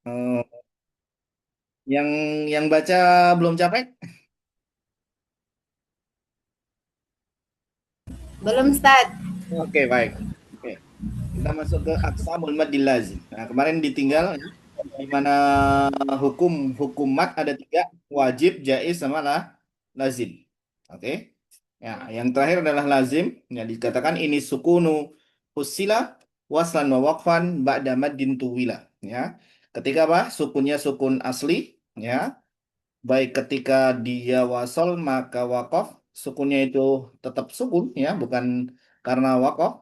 Eh, yang baca belum capek? Belum start. Oke, baik. Oke, kita masuk ke aqsamul maddil lazim. Nah, kemarin ditinggal ya, di mana hukum hukum mad ada tiga, wajib, jaiz, sama lah lazim. Oke. Ya, yang terakhir adalah lazim. Yang dikatakan ini sukunu usila waslan wa waqfan ba'da maddin tuwila. Ya. Ketika apa? Sukunnya sukun asli, ya. Baik ketika dia wasol maka wakof sukunnya itu tetap sukun ya, bukan karena wakof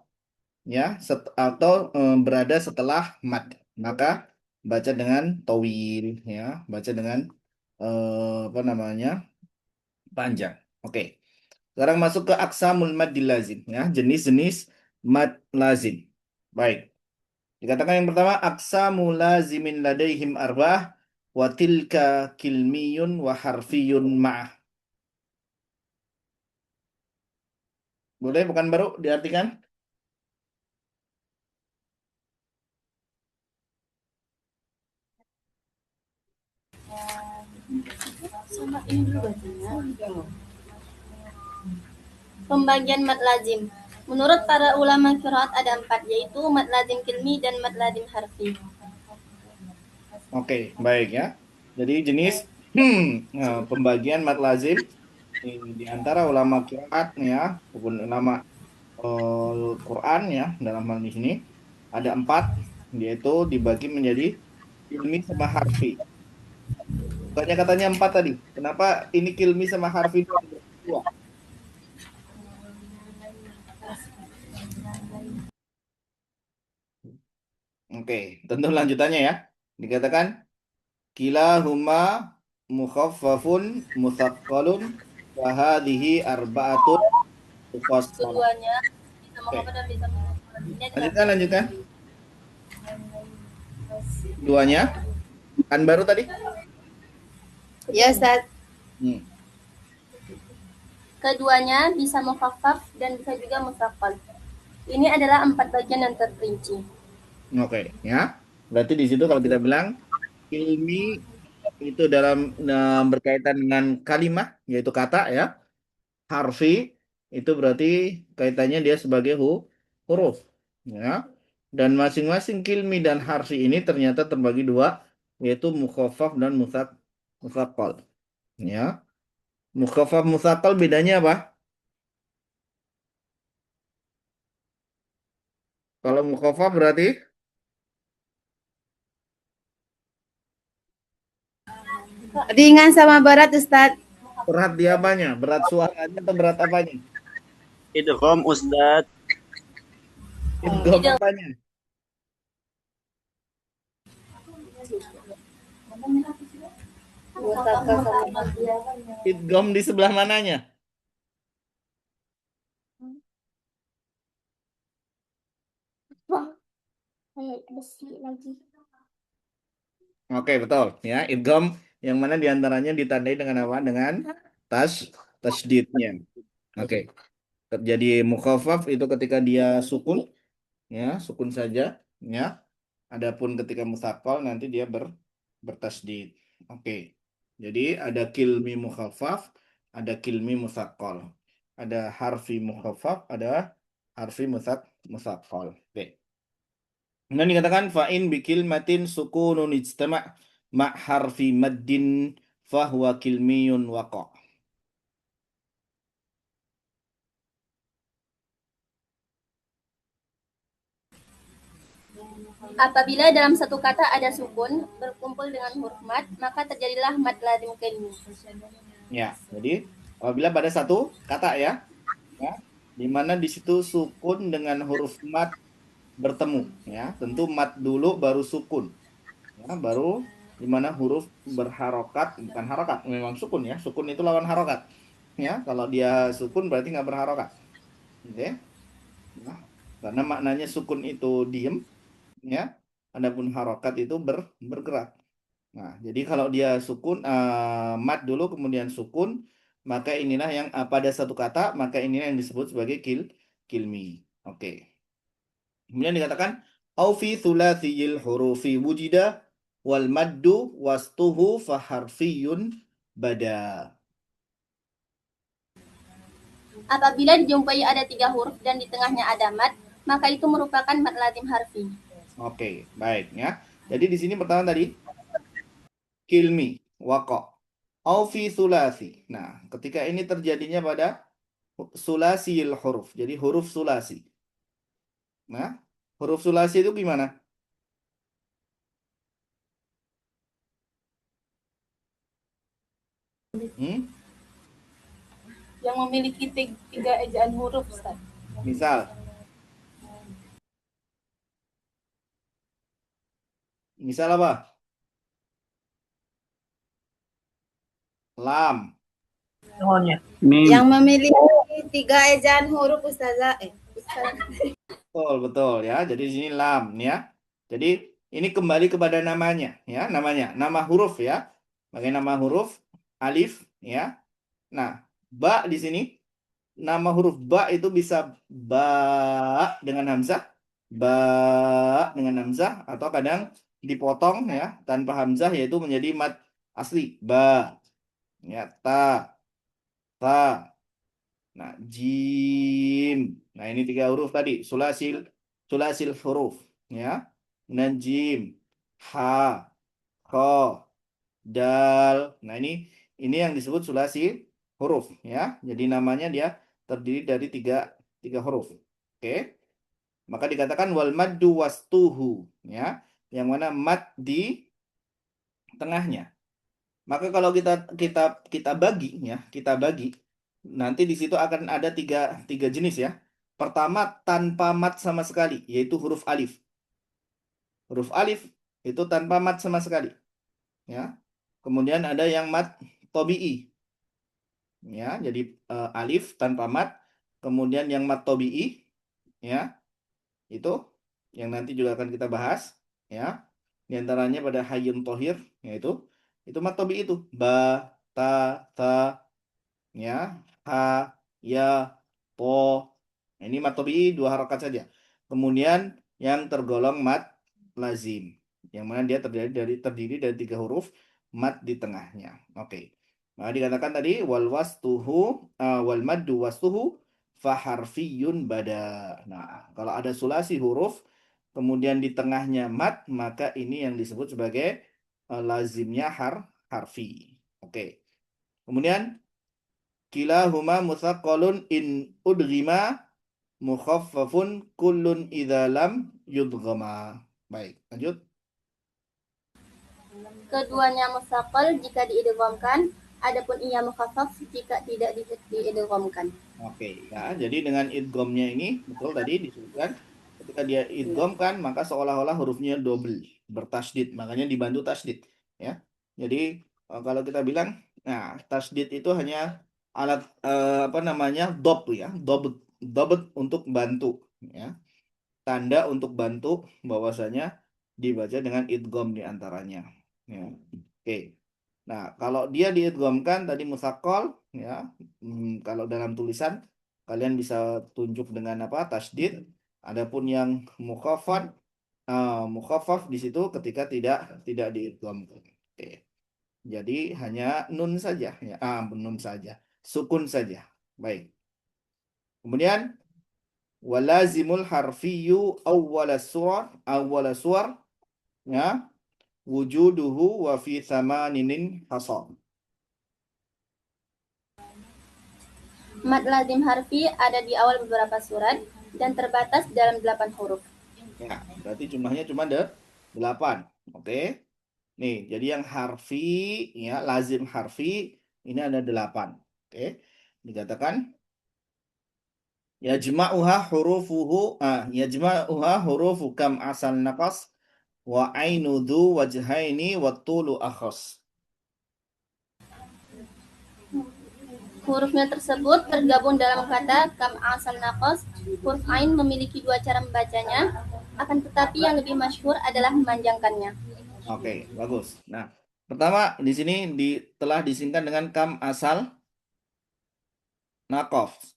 ya, atau berada setelah mad. Maka baca dengan towil ya, baca dengan apa namanya? Panjang. Oke. Sekarang masuk ke aksamul maddil lazim ya, jenis-jenis mad lazim. Baik. Dikatakan yang pertama aksamu lazimin ladaihim arba'ah wa tilka kilmiyun wa harfiyun ma'ah. Boleh bukan baru diartikan? Sama ini dulu bacanya. Pembagian mad lazim. Menurut para ulama qiraat ada empat, yaitu mad lazim kilmi dan mad lazim harfi. Oke, baik ya. Jadi jenis pembagian mad lazim di antara ulama qiraat ya, maupun ulama Quran ya, dalam hal ini ada empat, yaitu dibagi menjadi ilmi sama harfi. Bukannya katanya empat tadi. Kenapa ini kilmi sama harfi dua? Oke, tentu lanjutannya ya. Dikatakan kilahuma mukhaffafun musaqqalun wa hadhihi arba'atun mufassalah. Keduanya bisa Oke, menghafal dan bisa menghafal. Ini adalah lanjutkan lanjutkan. Duanya kan baru tadi. ya Ustaz. Hmm. Keduanya bisa mukhaffaf dan bisa juga musaqqal. Ini adalah empat bagian yang terperinci. Oke, ya. Berarti di situ kalau kita bilang ilmi itu dalam berkaitan dengan kalimat yaitu kata ya. Harfi itu berarti kaitannya dia sebagai huruf ya. Dan masing-masing kilmi dan harfi ini ternyata terbagi dua, yaitu mukhaffaf dan musaqqal ya. Mukhaffaf musaqqal bedanya apa? Kalau mukhaffaf berarti Ringan sama berat Ustaz. berat di apanya? Berat suaranya atau berat apanya? Idgham Ustadz. Idgham Tidak. apanya? Idgham di sebelah mananya? Oke, betul ya. Idgham yang mana diantaranya ditandai dengan apa? Dengan tas tasdidnya. Oke. Terjadi mukhaffaf itu ketika dia sukun ya, sukun saja ya. Adapun ketika musaqqal nanti dia bertasdid. Oke. Jadi ada kilmi mukhaffaf, ada kilmi musaqqal. Ada harfi mukhaffaf, ada harfi musaqqal. Oke. Kemudian dikatakan fa'in bikil matin sukunun ijtama' ma' harfi maddin fahuwa kilmiyun waqa'. Apabila dalam satu kata ada sukun berkumpul dengan huruf mad, maka terjadilah mad lazim kalimi. Ya, jadi apabila pada satu kata ya, ya, di mana di situ sukun dengan huruf mat bertemu, ya, tentu mat dulu baru sukun, ya, baru di mana huruf berharokat, bukan harokat, memang sukun ya, sukun itu lawan harokat, ya, kalau dia sukun berarti nggak berharokat, oke, ya, karena maknanya sukun itu diem, ya, adapun harokat itu bergerak. Nah, jadi kalau dia sukun, mat dulu kemudian sukun, maka inilah yang pada satu kata, maka inilah yang disebut sebagai kilmi. Oke. Kemudian dikatakan au fi thulathiyil hurufi wujida wal maddu wastuhu faharfiyun bada. Apabila dijumpai ada 3 huruf dan di tengahnya ada mad, maka itu merupakan mad lazim harfi. Oke, baik ya. Jadi di sini pertama tadi kilmi, waqo, au fi sulasi. Nah, ketika ini terjadinya pada sulasil huruf. Jadi huruf sulasi. Nah, huruf sulasi itu gimana? Yang memiliki 3 ejaan huruf, Ustaz. Misal apa? Lam. Mim. Yang memiliki 3 ejaan huruf, Ustazah. Betul, betul ya. Jadi di sini lam ya. Jadi ini kembali kepada namanya ya, nama huruf ya. Bagaimana nama huruf alif ya. Nah, ba di sini nama huruf ba itu bisa ba dengan hamzah, ba dengan hamzah atau kadang dipotong ya tanpa hamzah yaitu menjadi mad asli ba ya ta. Nah, jim. Nah, ini 3 huruf tadi, sulasil huruf ya. Dan jim, ha, kho, dal. Nah, ini yang disebut sulasi huruf ya. Jadi namanya dia terdiri dari tiga huruf. Oke. Maka dikatakan wal maddu wastuhu ya. Yang mana mad di tengahnya. Maka kalau kita bagi ya, kita bagi nanti di situ akan ada tiga jenis ya. Pertama tanpa mat sama sekali, yaitu huruf alif. Huruf alif itu tanpa mat sama sekali, ya. Kemudian ada yang mat tobi'i, ya. Jadi alif tanpa mat. Kemudian yang mat tobi'i, ya, itu yang nanti juga akan kita bahas, ya. Di antaranya pada hayyun tohir, yaitu itu mat tobi'i itu ba, ta, ya, ha, ya, po. Nah, ini mat tobi'i 2 harokat saja. Kemudian yang tergolong mat lazim, yang mana dia terdiri dari 3 huruf mat di tengahnya. Oke. Maka dikatakan tadi wal maddu wastuhu faharfiyun bada. Nah, kalau ada sulasi huruf kemudian di tengahnya mat, maka ini yang disebut sebagai lazimnya harfi. Oke. Kemudian kilahuma musaqqalun in udghima mukhaffafun kullun idza lam yudghama. Baik, lanjut. Keduanya musaqqal jika diidghamkan, adapun ia mukhaffaf jika tidak diidghamkan. Oke, ya. Jadi dengan idghamnya ini betul tadi disebutkan ketika dia idgham kan maka seolah-olah hurufnya double, bertasydid, makanya dibantu tasydid, ya. Jadi kalau kita bilang nah, tasydid itu hanya alat apa namanya? Dob ya, dob untuk bantu, ya. Tanda untuk bantu bahwasanya dibaca dengan idgham di antaranya, ya. Oke. Nah, kalau dia diidghamkan tadi musaqqal ya, kalau dalam tulisan kalian bisa tunjuk dengan apa? Tasydid. Adapun yang mukhaffaf di situ ketika tidak diidghamkan. Oke. Jadi hanya nun saja ya. Nun saja. Sukun saja. Baik. Kemudian walazimul harfiyu awwala suwar ya wujuduhu wa fi thamaninin hasab. Mad lazim harfi ada di awal beberapa surat dan terbatas dalam 8 huruf. Ya, berarti jumlahnya cuma ada 8. Oke. Nih, jadi yang harfi ya, lazim harfi ini ada 8. Oke. Dikatakan yajma'uha hurufu kam asal naqas wa ainu dhu wajhaini wa tulu akhas. Hurufnya tersebut tergabung dalam kata kam asal naqas. Huruf ain memiliki 2 cara membacanya, akan tetapi yang lebih masyhur adalah memanjangkannya. Oke, bagus. Nah, pertama di sini telah disingkat dengan kam asal nakos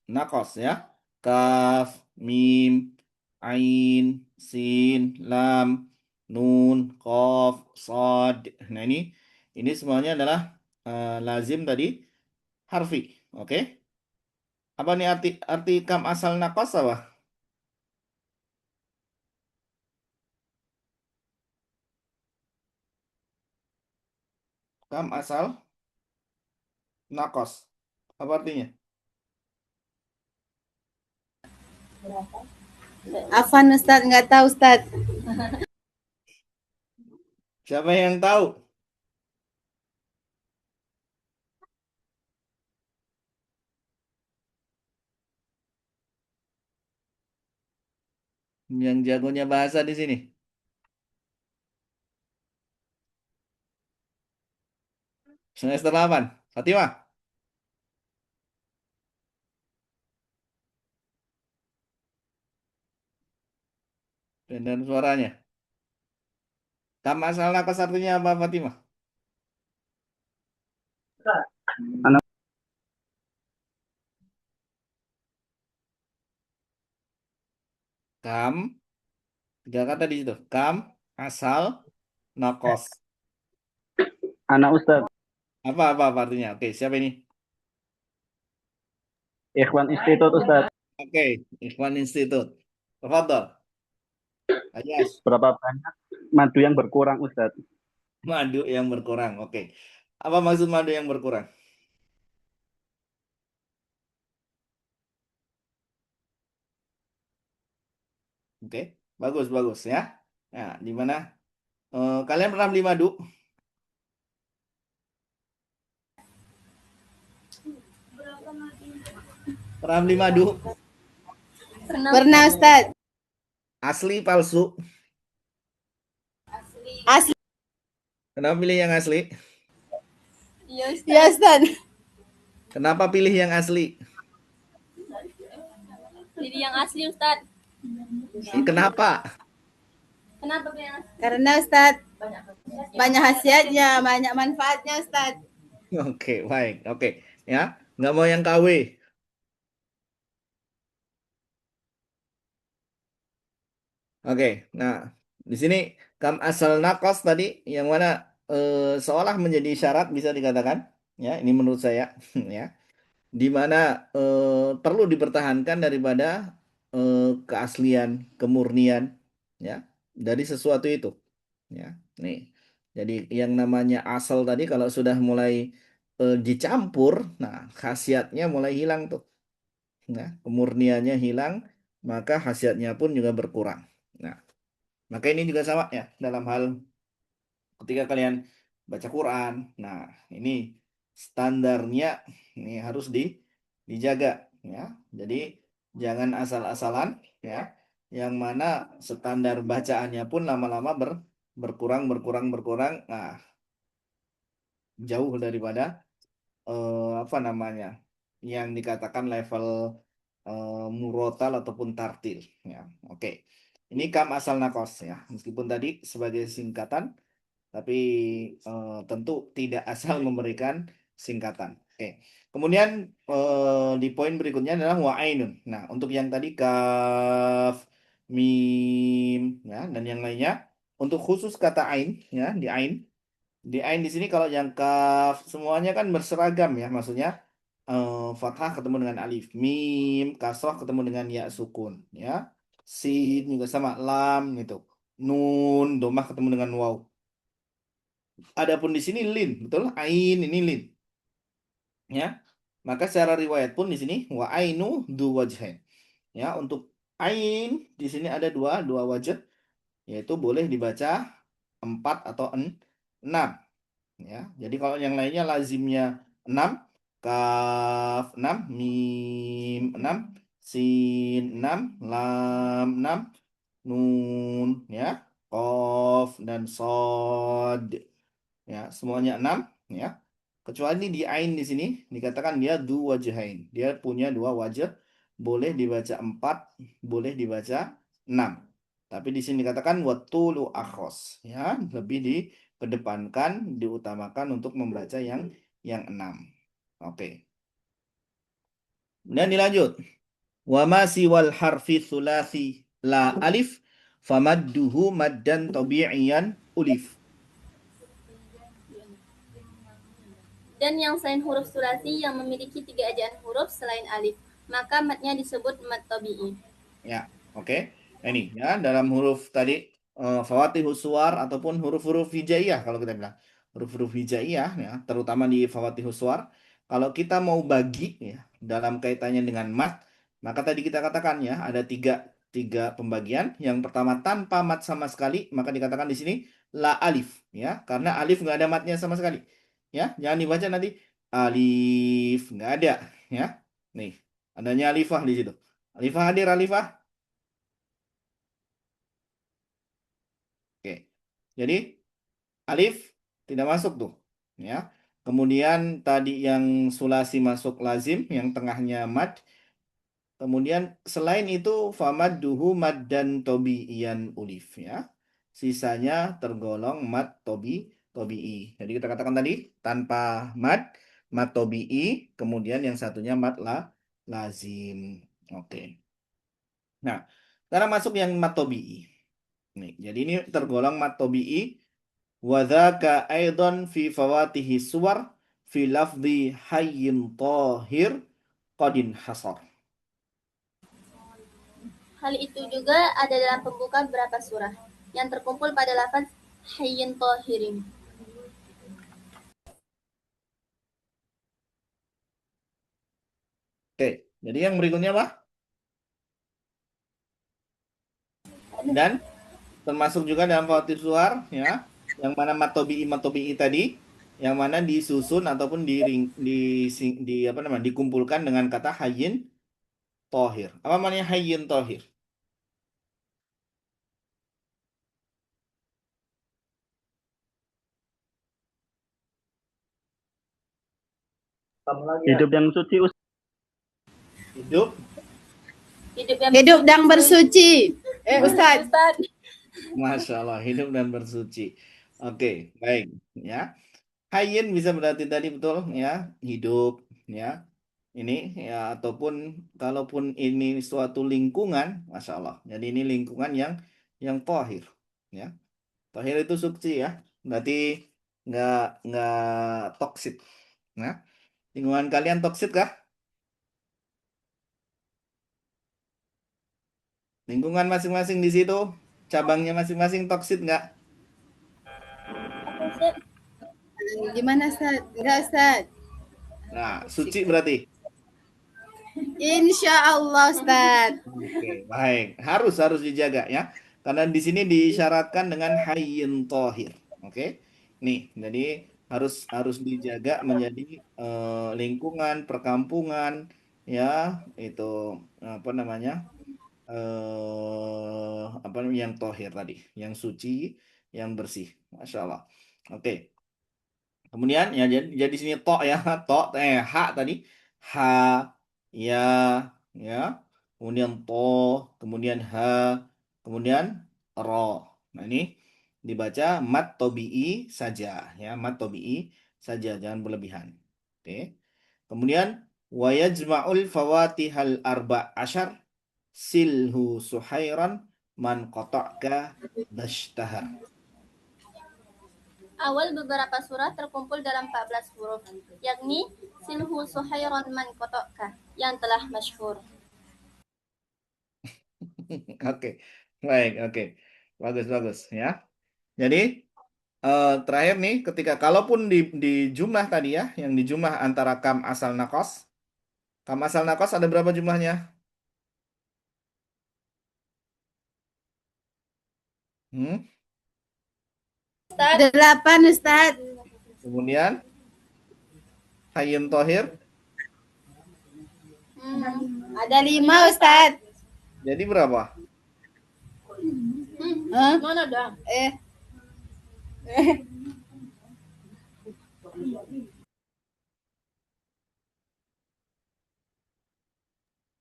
ya. Kaf, mim, ain, sin, lam. nun, qaf, shad. Nah, ini semuanya adalah lazim tadi harfi. Oke. Apa nih arti kam asal nakos apa? Kam asal nakos. Apa artinya? Afan Ustaz, nggak tahu Ustaz. Siapa yang tahu? Yang jagonya bahasa di sini. Semester 8. Fatimah. Dan suaranya. Kam asal nakos artinya apa, Fatimah? Anak Kam, tiga kata di situ. Kam asal nakos. anak Ustaz, Apa artinya? Oke, siapa ini? Ikhwan Institut Ustaz. Oke, Ikhwan Institut. Tafadhol. Ayas. Berapa banyak madu yang berkurang Ustaz? Madu yang berkurang. Oke. Apa maksud madu yang berkurang? Oke, bagus ya. Nah, di mana? Kalian pernah beli madu? Pernah beli madu? Pernah Ustaz. Asli palsu? Asli. Kenapa pilih yang asli? Iya, Ustaz. Ya Ustaz. Kenapa pilih yang asli? Pilih yang asli, Ustaz. Kenapa? Kenapa pilih yang asli? Karena Ustaz banyak khasiatnya, banyak manfaatnya Ustaz. Oke, baik. Oke, ya. Nggak mau yang KW. Oke, nah di sini kam asal nakos tadi yang mana seolah menjadi syarat bisa dikatakan, ya ini menurut saya, ya, di mana perlu dipertahankan daripada keaslian, kemurnian, ya dari sesuatu itu, ya. Nih, jadi yang namanya asal tadi kalau sudah mulai dicampur, nah khasiatnya mulai hilang tuh, nah kemurniannya hilang, maka khasiatnya pun juga berkurang. Nah. Maka ini juga sama ya dalam hal ketika kalian baca Quran. Nah, ini standarnya ini harus dijaga ya. Jadi jangan asal-asalan ya. Yang mana standar bacaannya pun lama-lama berkurang. Nah, jauh daripada apa namanya? Yang dikatakan level murotal ataupun tartil ya. Oke. Ini kam asal nakos ya. Meskipun tadi sebagai singkatan tapi tentu tidak asal memberikan singkatan. Oke. Kemudian di poin berikutnya adalah wa ainun. Nah, untuk yang tadi kaf, mim ya dan yang lainnya untuk khusus kata ain ya, di ain di sini kalau yang kaf semuanya kan berseragam ya, maksudnya fathah ketemu dengan alif, mim, kasroh ketemu dengan ya sukun ya. Sin juga sama, lam gitu. Nun, domah ketemu dengan waw. Adapun di sini lin, betul? Ain ini lin. Ya. Maka secara riwayat pun di sini wa ainu du wajhain. Ya, untuk ain di sini ada dua wajah, yaitu boleh dibaca 4 atau 6. Ya. Jadi kalau yang lainnya lazimnya 6, kaf 6, mim 6, sin 6, lam 6, nun ya, qaf dan sod. Ya, semuanya 6 ya. Kecuali di ain di sini dikatakan dia du wajhain. Dia punya dua wajah, boleh dibaca 4, boleh dibaca 6. Tapi di sini dikatakan watulu akhos ya, lebih dikedepankan, diutamakan untuk membaca yang 6. Oke. Dan dilanjut. Wa ma siwal harfi thulathi la alif famadduhu maddan tabi'iyan ulif. Dan yang selain huruf sulasi yang memiliki 3 ejaan huruf selain alif, maka matnya disebut mad tabi'i. Ya, oke. Nah, ini ya dalam huruf tadi fawatihus suwar ataupun huruf-huruf hijaiyah kalau kita bilang. Huruf-huruf hijaiyah ya, terutama di fawatihus suwar, kalau kita mau bagi ya dalam kaitannya dengan mat, maka tadi kita katakan ya ada tiga pembagian. Yang pertama tanpa mat sama sekali, maka dikatakan di sini la alif ya, karena alif nggak ada matnya sama sekali. Ya, jangan dibaca nanti alif nggak ada ya. Nih, adanya alifah di situ. Alifah hadir alifah. Oke. Jadi alif tidak masuk tuh, ya. Kemudian tadi yang sulasi masuk lazim, yang tengahnya mad. Kemudian selain itu famadduhu maddan tobi'iyan ulif ya. Sisanya tergolong mad tobi'i. Jadi kita katakan tadi tanpa mad tobi'i, kemudian yang satunya mad lazim. Oke. Nah, sekarang masuk yang mad tobi'i. Nih, jadi ini tergolong mad tobi'i. Wadzaka aidan fi fawatihi suwar fi lafzi hayyin tahir qadin hasar. Hal itu juga ada dalam pembuka beberapa surah yang terkumpul pada lafaz hayyin tahirin. Oke, jadi yang berikutnya apa? Dan termasuk juga dalam fawatih suwar ya, yang mana matobi'i tadi, yang mana disusun ataupun dikumpulkan dengan kata hayyin tohir. Apa maknanya hayyin tohir? Hidup yang suci Ustaz. Hidup Hidup dan bersuci. Ustaz. Masya Allah, hidup dan bersuci. Oke, baik ya. Hayyin bisa berarti tadi betul ya, hidup ya. Ini ya ataupun kalaupun ini suatu lingkungan, Masya Allah. Jadi ini lingkungan yang tohir ya. Tohir itu suci ya. Berarti nggak toksik. Nah, lingkungan kalian toksik kah? Lingkungan masing-masing di situ, cabangnya masing-masing toksik nggak? Gimana Ustaz? Enggak Ustaz. Nah, suci berarti. Insya Allah Ustaz. Oke, baik. Harus dijaga ya. Karena di sini disyaratkan dengan hayyin tohir. Oke. Nih, jadi harus dijaga menjadi lingkungan perkampungan ya, itu apa namanya? Apa namanya yang tohir tadi, yang suci, yang bersih. Masya Allah. Oke. Kemudian ya jadi sini to ya, ha tadi ha ya ya. Kemudian to, kemudian ha, kemudian ro. Nah, ini dibaca mat tobi'i saja ya, mat tobi'i saja, jangan berlebihan. Oke. Kemudian wa yajma'ul fawatihal arba asyar silhu suhairan man qata'ka dashtahar. Awal beberapa surah terkumpul dalam 14 huruf, yakni silhu suhairon man kotoka yang telah masyhur. Oke, baik, oke, bagus ya. Jadi terakhir nih, ketika kalaupun di jumlah tadi ya, yang di jumlah antara kam asal nakos ada berapa jumlahnya? Hmm? 8 Ustaz. Kemudian hayyin tohir, Ada 5 Ustaz. jadi berapa? Hah? Mana dong?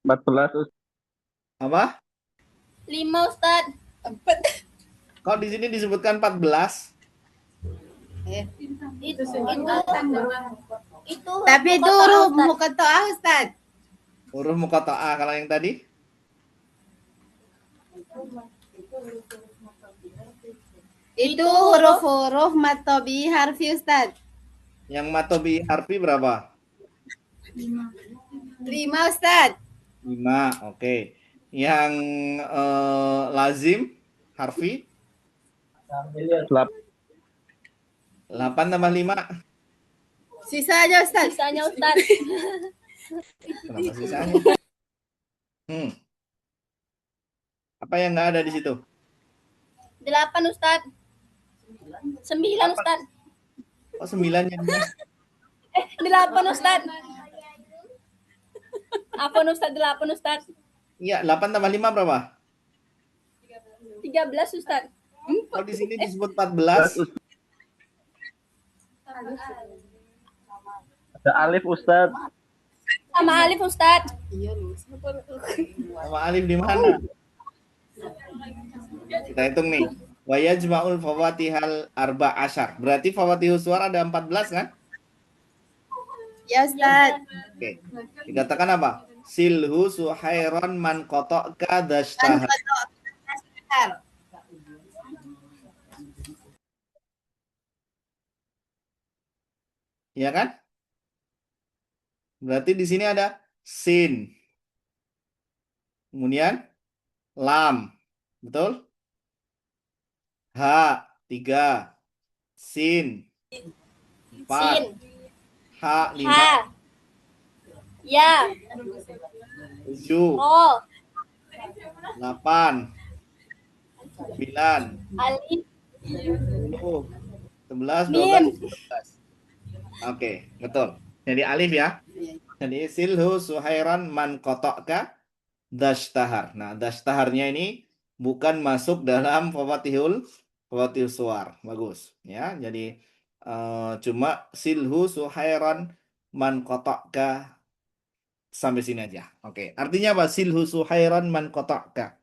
14 Ustaz. Apa? 5 Ustaz. Kalau di sini disebutkan 14. Itu Tapi itu huruf muqatta'ah Ustaz. Huruf muqatta'ah kalau yang tadi? Itu huruf-huruf matobi harfi Ustaz. Yang matobi harfi berapa? 5 Ustaz. 5, oke. Yang lazim harfi? 8 tambah 5. Sisanya Ustaz. Sisanya Ustaz. Kenapa sisanya? Apa yang nggak ada di situ? 8 Ustaz. 9 Ustaz. Oh, 9 yang 8 Ustaz. Apa Ustaz? 8 Ustaz. Iya, 8 tambah 5 berapa? 13 Ustaz. Kalau di sini disebut 14. Ada alif Ustaz. Sama alif Ustaz. Sama alif di mana? Kita hitung nih. Wa yajma'ul fawatihal arba asyar. Berarti fawatihus suar ada 14 kan? Ya Ustaz. Oke. Dikatakan apa? Silhu suhairon man qata'ka dashtahar. Ya kan? Berarti di sini ada sin. Kemudian lam. Betul? Ha 3. Sin 4. Sin. Ha 5. Ha. Ya. 7. Ro. 8. 9. Alif. 10. 11. Mim. 12. 13. Oke, betul. Jadi alif ya. Jadi silhu suhairan man qata'ka dashtahar. Nah, dashtaharnya ini bukan masuk dalam fawatihul suar. Bagus ya. Jadi cuma silhu suhairan man qata'ka sampai sini aja. Oke. Artinya apa? Silhu suhairan man qata'ka.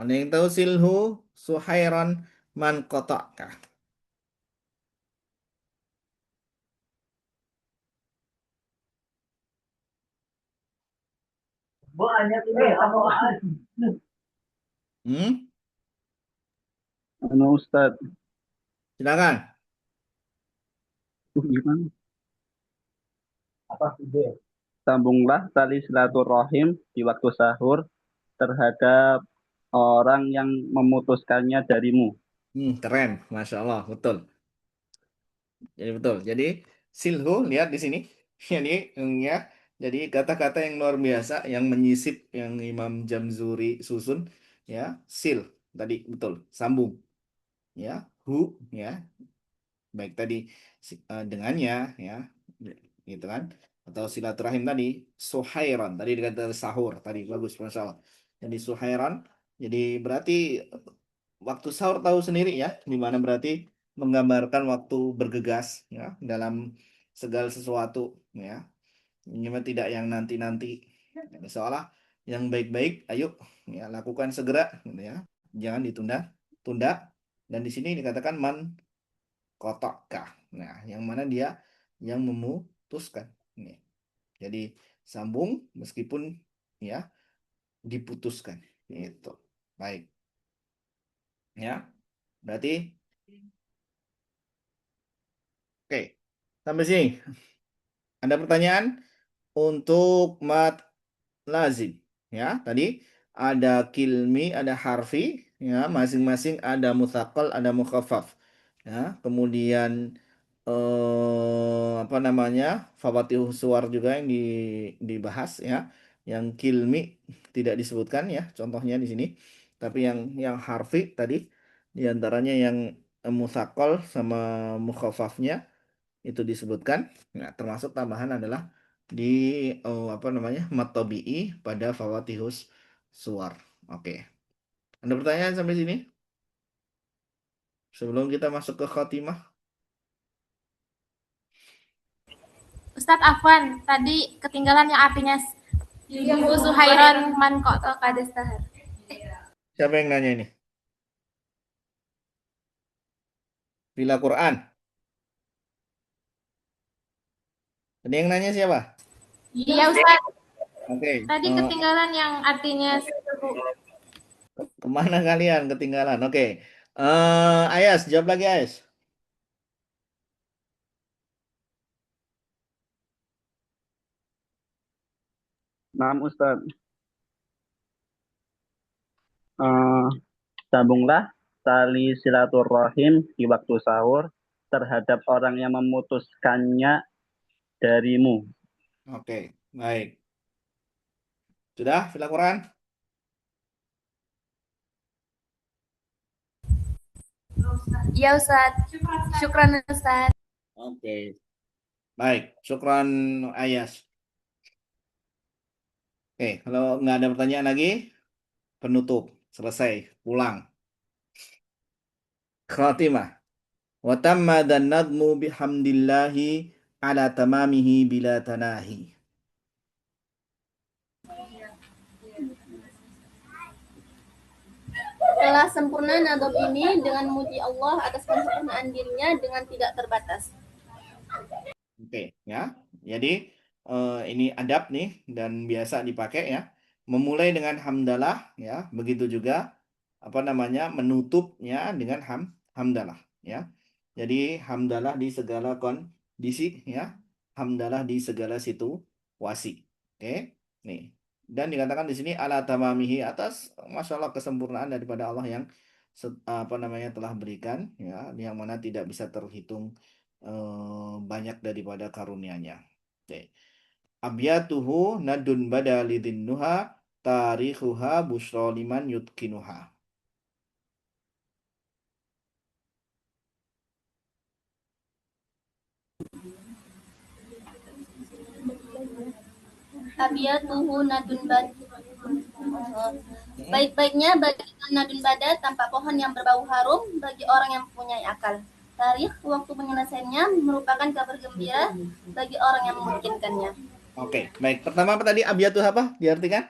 Ada yang tahu silhu suhairan man qata'ka? Ustaz. Silakan. Gimana? Sambunglah tali silaturahim di waktu sahur terhadap orang yang memutuskannya darimu. Keren, Masya Allah, betul. Jadi betul. Jadi silhu, lihat di sini. Jadi ya, jadi kata-kata yang luar biasa yang menyisip yang Imam Jamzuri susun ya, sil tadi betul, sambung. Ya, hu ya. Baik tadi dengannya ya, gitu kan. Atau silaturahim tadi, suhairan tadi dikata sahur tadi bagus Masya Allah. Jadi suhairan, jadi berarti waktu sahur tahu sendiri ya, di mana berarti menggambarkan waktu bergegas ya dalam segala sesuatu ya. Ini mah tidak yang nanti-nanti. Ya, seolah yang baik-baik ayo ya lakukan segera gitu ya. Jangan ditunda-tunda. Dan di sini dikatakan man kotokkah. Nah, yang mana dia yang memutuskan. Nih. Jadi sambung meskipun ya diputuskan. Itu. Baik. Ya. Berarti oke. Sampai sini. Ada pertanyaan untuk mat lazim ya. Tadi ada kilmi, ada harfi ya, masing-masing ada mutsaqal, ada mukhaffaf. Ya, kemudian apa namanya? Fawatihus suwar juga yang dibahas ya. Yang kilmi tidak disebutkan ya, contohnya di sini. Tapi yang harfi tadi diantaranya yang mutsaqal sama mukhaffafnya itu disebutkan. Nah, termasuk tambahan adalah di apa namanya matobi'i pada fawatihus suar. Oke. Ada pertanyaan sampai sini? Sebelum kita masuk ke khatimah. Ustadz Afwan, tadi ketinggalan yang artinya Ibu Zuhairan man kok kadestahar. Siapa yang nanya ini? Bila Quran. Tadi yang nanya siapa? Iya Ustaz, Oke, tadi ketinggalan yang artinya seru. kemana kalian ketinggalan? Oke, Ayas, jawab lagi Ayas. Naam Ustaz. Eh, Sambunglah tali silaturahim di waktu sahur terhadap orang yang memutuskannya darimu. Oke, baik. Sudah, fil Quran? Iya Ustaz, syukran Ustaz. Oke, baik. Syukran Ayas. Oke, kalau nggak ada pertanyaan lagi, penutup, selesai, pulang. Khatimah. Wa tamma dan nadmu bihamdillahi ala tamamihi bila tanahi. Telah sempurna nadab ini dengan muji Allah atas kesempurnaan dirinya dengan tidak terbatas. Oke, ya. Jadi ini adab nih dan biasa dipakai ya. Memulai dengan hamdalah ya, begitu juga apa namanya menutupnya dengan hamdalah ya. Jadi hamdalah di segala kondisi ya. Hamdalah di segala situasi. Oke. Nih. Dan dikatakan di sini ala tamamihi atas masalah kesempurnaan daripada Allah yang apa namanya telah berikan ya, yang mana tidak bisa terhitung banyak daripada karunia-Nya. Oke. Abyatuhu nadun badalidin nuha tarikhuha busro liman yutkinuha. Abiyatuhu nadun bad. Baik-baiknya bagikan nadun bada tanpa pohon yang berbau harum bagi orang yang mempunyai akal. Tarikh waktu penyelesaiannya merupakan kabar gembira bagi orang yang memungkinkannya. Oke, baik. Pertama apa tadi? Abyatuh apa? Diartikan?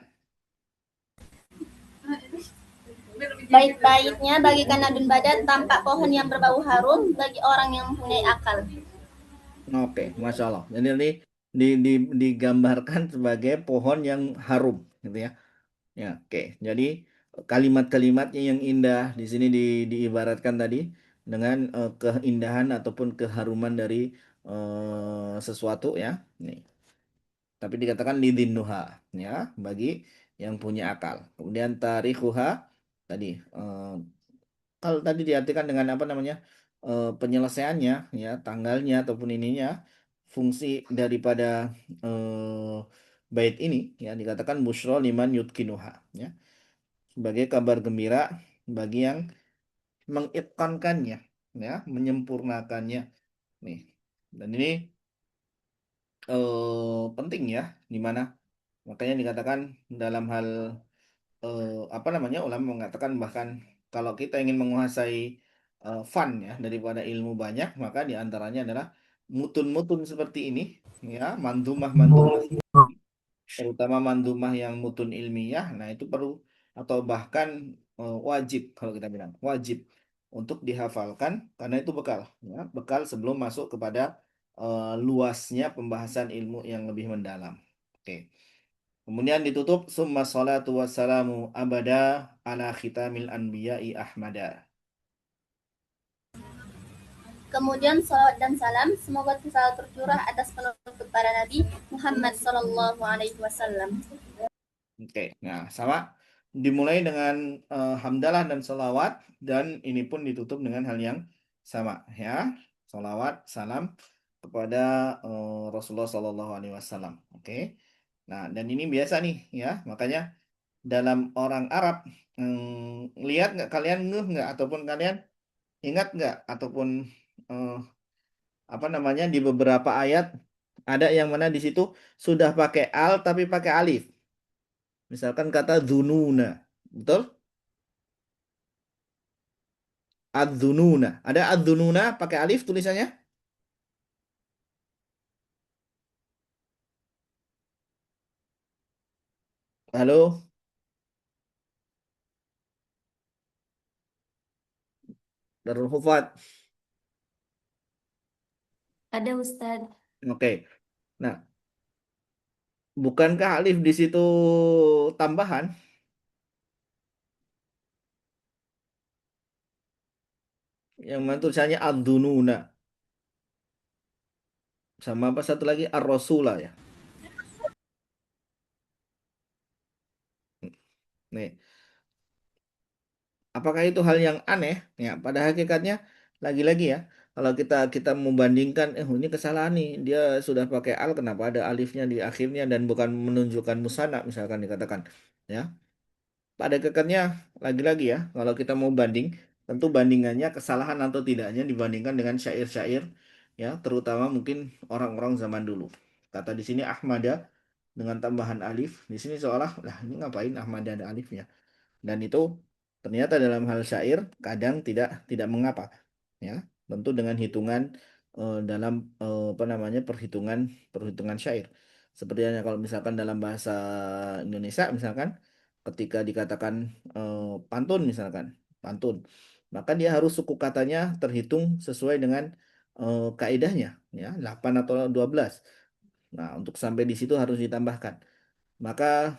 Baik-baiknya bagikan nadun bada tanpa pohon yang berbau harum bagi orang yang mempunyai akal. Oke, Masya Allah. Jadi ini digambarkan sebagai pohon yang harum, gitu ya. Ya, oke. Jadi kalimat-kalimatnya yang indah di sini diibaratkan tadi dengan keindahan ataupun keharuman dari sesuatu ya. Nih. Tapi dikatakan lidinnuha ya, bagi yang punya akal. Kemudian tarikhuha tadi kalau tadi diartikan dengan apa namanya? Penyelesaiannya ya, tanggalnya ataupun ininya fungsi daripada bait ini ya dikatakan busyra liman yutkinuha ya sebagai kabar gembira bagi yang mengitqankannya ya menyempurnakannya nih dan ini penting ya di mana makanya dikatakan dalam hal apa namanya ulama mengatakan bahkan kalau kita ingin menguasai fun ya daripada ilmu banyak maka diantaranya adalah mutun-mutun seperti ini ya mandumah-mandumah terutama mandumah yang mutun ilmiah nah itu perlu atau bahkan wajib kalau kita bilang wajib untuk dihafalkan karena itu bekal ya bekal sebelum masuk kepada luasnya pembahasan ilmu yang lebih mendalam oke. Kemudian ditutup summa salatu wassalamu abada ala khitamil anbiya'i ahmada. Kemudian salawat dan salam semoga selalu tercurah atas penutup para nabi Muhammad sallallahu alaihi wasallam. Oke, nah sama dimulai dengan hamdalah dan salawat dan ini pun ditutup dengan hal yang sama ya. Salawat, salam kepada Rasulullah Sallallahu Alaihi Wasallam. Oke. Nah, dan ini biasa nih ya. Makanya dalam orang Arab lihat nggak kalian ngeh nggak ataupun kalian ingat nggak ataupun eh, apa namanya di beberapa ayat ada yang mana di situ sudah pakai al tapi pakai alif. Misalkan kata dzununa, betul? Adzununa. Ada adzununa pakai alif tulisannya? Halo, Darul Hufat. Ada Ustaz. Oke. Nah, bukankah alif di situ tambahan? Yang mana tulisannya ad-dununa. Sama apa satu lagi ar-rasula ya. Nih, apakah itu hal yang aneh? Ya, pada hakikatnya lagi-lagi ya, kalau kita kita membandingkan, ini kesalahan nih, dia sudah pakai al, kenapa ada alifnya di akhirnya dan bukan menunjukkan musana misalkan dikatakan, ya. Pada hakikatnya lagi-lagi ya, kalau kita mau banding, tentu bandingannya kesalahan atau tidaknya dibandingkan dengan syair-syair, ya, terutama mungkin orang-orang zaman dulu. Kata di sini Ahmada dengan tambahan alif, di sini seolah, lah ini ngapain Ahmada ada alifnya? Dan itu ternyata dalam hal syair kadang tidak mengapa, ya, tentu dengan hitungan dalam apa namanya perhitungan perhitungan syair, seperti halnya kalau misalkan dalam bahasa Indonesia misalkan ketika dikatakan pantun misalkan pantun, maka dia harus suku katanya terhitung sesuai dengan kaidahnya, ya, 8 atau 12. Nah, untuk sampai di situ harus ditambahkan. Maka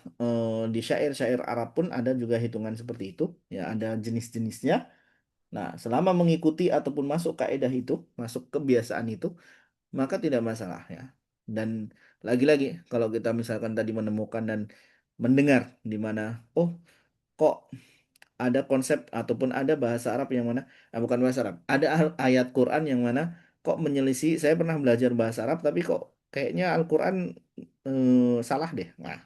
di syair-syair Arab pun ada juga hitungan seperti itu, ya, ada jenis-jenisnya. Nah, selama mengikuti ataupun masuk kaidah itu, masuk kebiasaan itu, maka tidak masalah ya. Dan lagi-lagi kalau kita misalkan tadi menemukan dan mendengar di mana, oh, kok ada konsep ataupun ada bahasa Arab yang mana, bukan bahasa Arab, ada ayat Quran yang mana kok menyelisih. Saya pernah belajar bahasa Arab tapi kok kayaknya Al-Quran salah deh. Nah,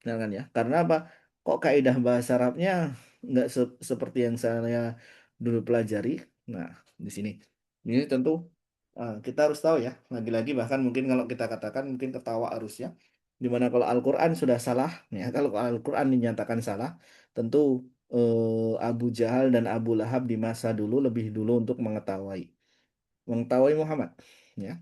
benar kan ya? Karena apa? Kok kaidah bahasa Arabnya nggak seperti yang saya dulu pelajari. Nah, di sini. Ini tentu kita harus tahu ya. Lagi-lagi bahkan mungkin kalau kita katakan mungkin ketawa harusnya. Dimana kalau Al-Quran sudah salah, ya kalau Al-Quran dinyatakan salah, tentu Abu Jahal dan Abu Lahab di masa dulu lebih dulu untuk mengetahui Muhammad. Ya.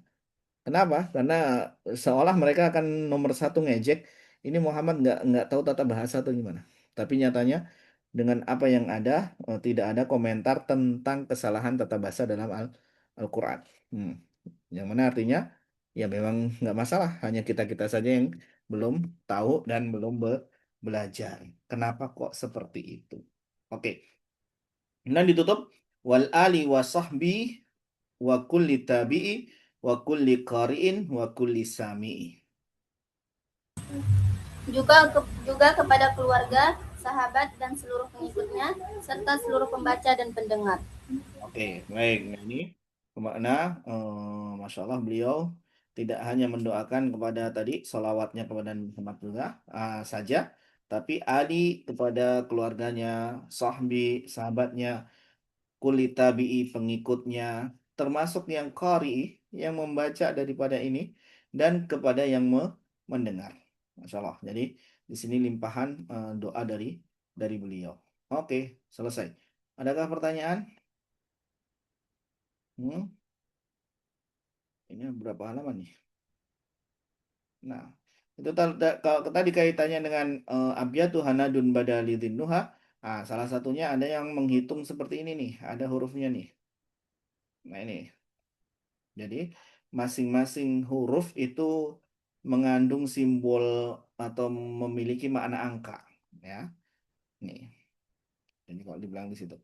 Kenapa? Karena seolah mereka akan nomor satu ngejek. Ini Muhammad nggak tahu tata bahasa atau gimana. Tapi nyatanya dengan apa yang ada, tidak ada komentar tentang kesalahan tata bahasa dalam Al-Quran. Hmm. Yang mana artinya ya memang nggak masalah. Hanya kita-kita saja yang belum tahu dan belum belajar. Kenapa kok seperti itu? Oke. Nah ditutup wal ali wa sahbi wa kulli tabi'i wa kulli qari'in wa kulli sami'i. Juga kepada keluarga, sahabat dan seluruh pengikutnya serta seluruh pembaca dan pendengar. Oke, baik. Nah, ini makna Masya Allah beliau tidak hanya mendoakan kepada tadi solawatnya kepada Muhammad juga saja, tapi Ali kepada keluarganya, sahbi, sahabatnya, kulitabi'i pengikutnya, termasuk yang qari yang membaca daripada ini dan kepada yang mendengar. Masya Allah. Jadi di sini limpahan doa dari beliau. Oke, selesai. Adakah pertanyaan? Hmm, ini berapa halaman nih? Nah, itu kalau tadi kaitannya dengan abyatu hanadun badalidin nuha. Nah, salah satunya ada yang menghitung seperti ini nih, ada hurufnya nih. Nah, ini. Jadi masing-masing huruf itu mengandung simbol atau memiliki makna angka, ya. Nih, jadi kalau dibilang di situ.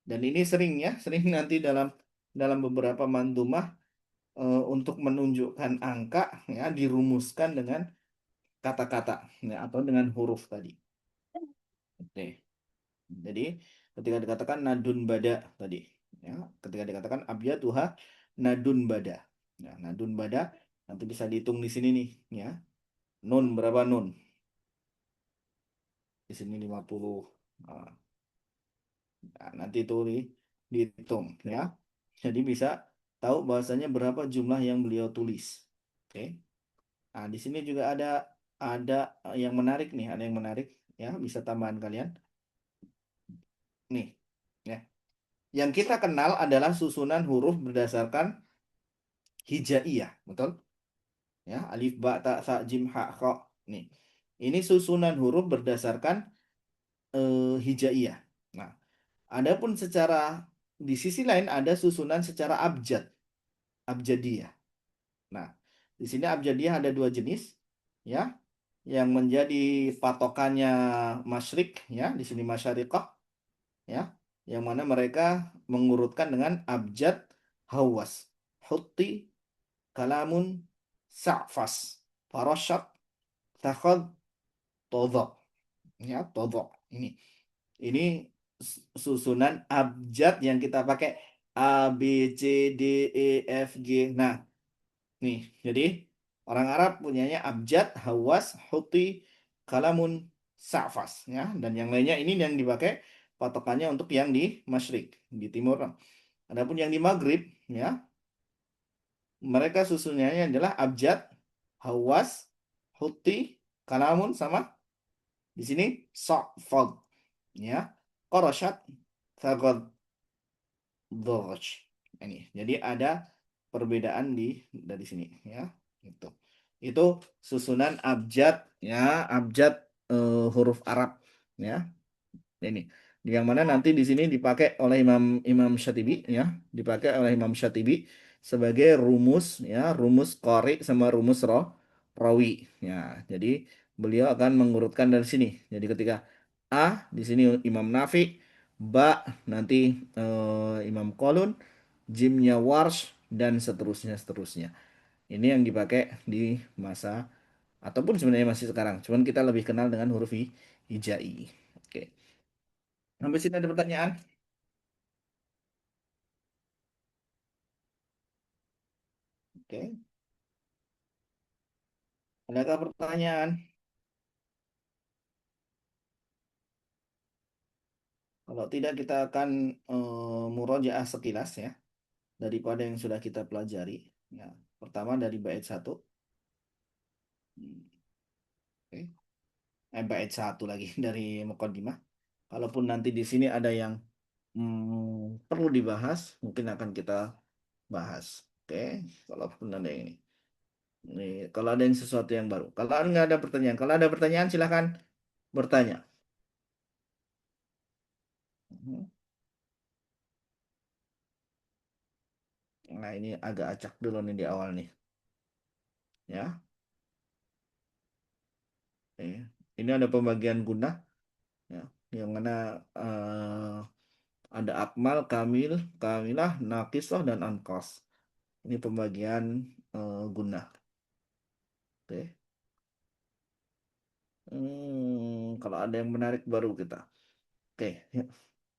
Dan ini sering ya, sering nanti dalam dalam beberapa mandumah untuk menunjukkan angka ya dirumuskan dengan kata-kata ya, atau dengan huruf tadi. Oke. Jadi ketika dikatakan nadun bada tadi, ya, ketika dikatakan abyatuha nadun bada. Nah, nadun bada nanti bisa dihitung di sini nih, ya. Nun berapa nun? Di sini 50. Nah, nanti itu dihitung, ya. Jadi bisa tahu bahasanya berapa jumlah yang beliau tulis. Oke. Nah, di sini juga ada yang menarik nih, ada yang menarik, ya, bisa tambahan kalian. Nih, ya. Yang kita kenal adalah susunan huruf berdasarkan hijaiyah, betul? Ya, alif, ba, ta, sa, jim, ha, kha. Nih. Ini susunan huruf berdasarkan hijaiyah. Nah, adapun secara di sisi lain ada susunan secara abjadiyah. Nah, Di sini abjadiyah ada 2 jenis, ya, yang menjadi patokannya masyrik, ya, di sini masyariqah, ya, yang mana mereka mengurutkan dengan abjad, hawas, hutti, kalamun, sa'fas, farashat, takhad, todok, ya, todok. Ini susunan abjad yang kita pakai A, B, C, D, E, F, G. Nah, nih, jadi orang Arab punyanya abjad, hawas, huti, kalamun, sa'fas, ya. Dan yang lainnya ini yang dipakai patokannya untuk yang di Masyrik, di timur. Adapun yang di Maghrib, ya, mereka susunannya adalah abjad, hawas, huti, kalamun, sama di sini sa'fad, ya. Qarashat, thaqad, dhaj. Ini. Jadi ada perbedaan dari sini, ya. Itu susunan abjad, ya, abjad huruf Arab, ya. Ini yang mana nanti di sini dipakai oleh Imam Syatibi, ya, dipakai oleh Imam Syatibi sebagai rumus, ya, rumus qari sama rumus rawi, ya. Jadi beliau akan mengurutkan dari sini. Jadi ketika A di sini Imam Nafi, ba nanti Imam Qalun, jimnya Warsh, dan seterusnya. Ini yang dipakai di masa ataupun sebenarnya masih sekarang. Cuman kita lebih kenal dengan huruf hijai. Oke. Sampai sini ada pertanyaan? Oke. Adakah pertanyaan? Kalau tidak kita akan murojaah sekilas, ya, daripada yang sudah kita pelajari. Ya. Pertama dari bait 1. Oke. Bait 1 lagi dari muqaddimah. Kalaupun nanti di sini ada yang perlu dibahas, mungkin akan kita bahas. Oke, kalaupun ada ini. Nih, kalau ada yang sesuatu yang baru. Kalau nggak ada pertanyaan, silahkan bertanya. Nah, ini agak acak dulu nih di awal nih. Ya. Ini ada pembagian guna, ya, yang mana ada akmal, kamil, kamilah, nakisah, dan anqas. Ini pembagian guna. Oke. Kalau ada yang menarik baru kita. Oke.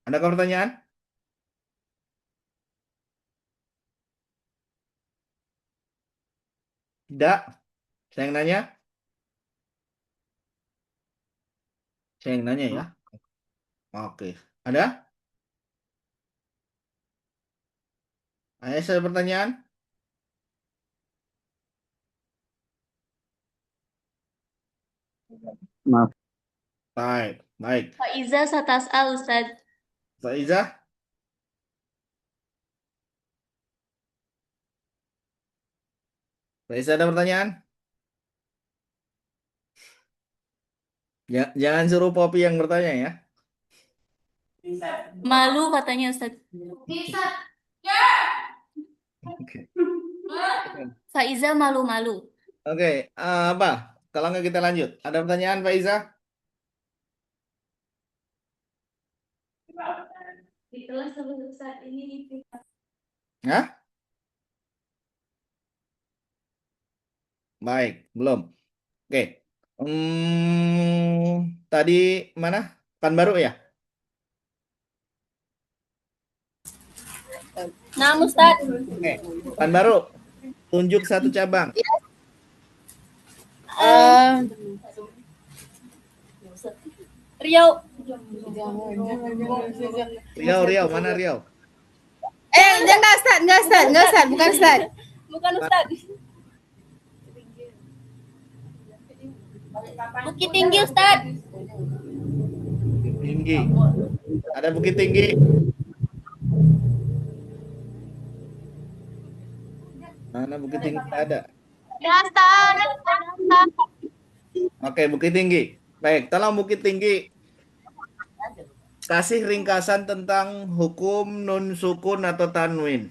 Ada pertanyaan? Tidak. Saya yang nanya. Saya yang nanya, ya. Oke. Ada? Saya pertanyaan? Maaf. Baik. Baik. Faiza satas'al Ustaz. Faizah? Faizah ada pertanyaan? Ya, jangan suruh Popi yang bertanya, ya. Malu katanya Ustaz. Oke. Faiza malu-malu. Oke, apa? Kalau nggak kita lanjut. Ada pertanyaan, Faiza? Di kelas sebelum saat ini. Hah? Baik, belum. Oke. Tadi mana? Baru ya? Nah, Ustaz. Oke. Baru. Tunjuk satu cabang. Riau. Riau, mana Riau? Enggak Ustaz, bukan Ustaz. Bukan Ustaz. Bukit Tinggi, Ustaz. Bukit Tinggi. Ada Bukit Tinggi. Mana Bukit Tinggi ada? Ya, Ustaz. Oke, Bukit Tinggi. Baik, tolong Bukit Tinggi kasih ringkasan tentang hukum nun sukun atau tanwin.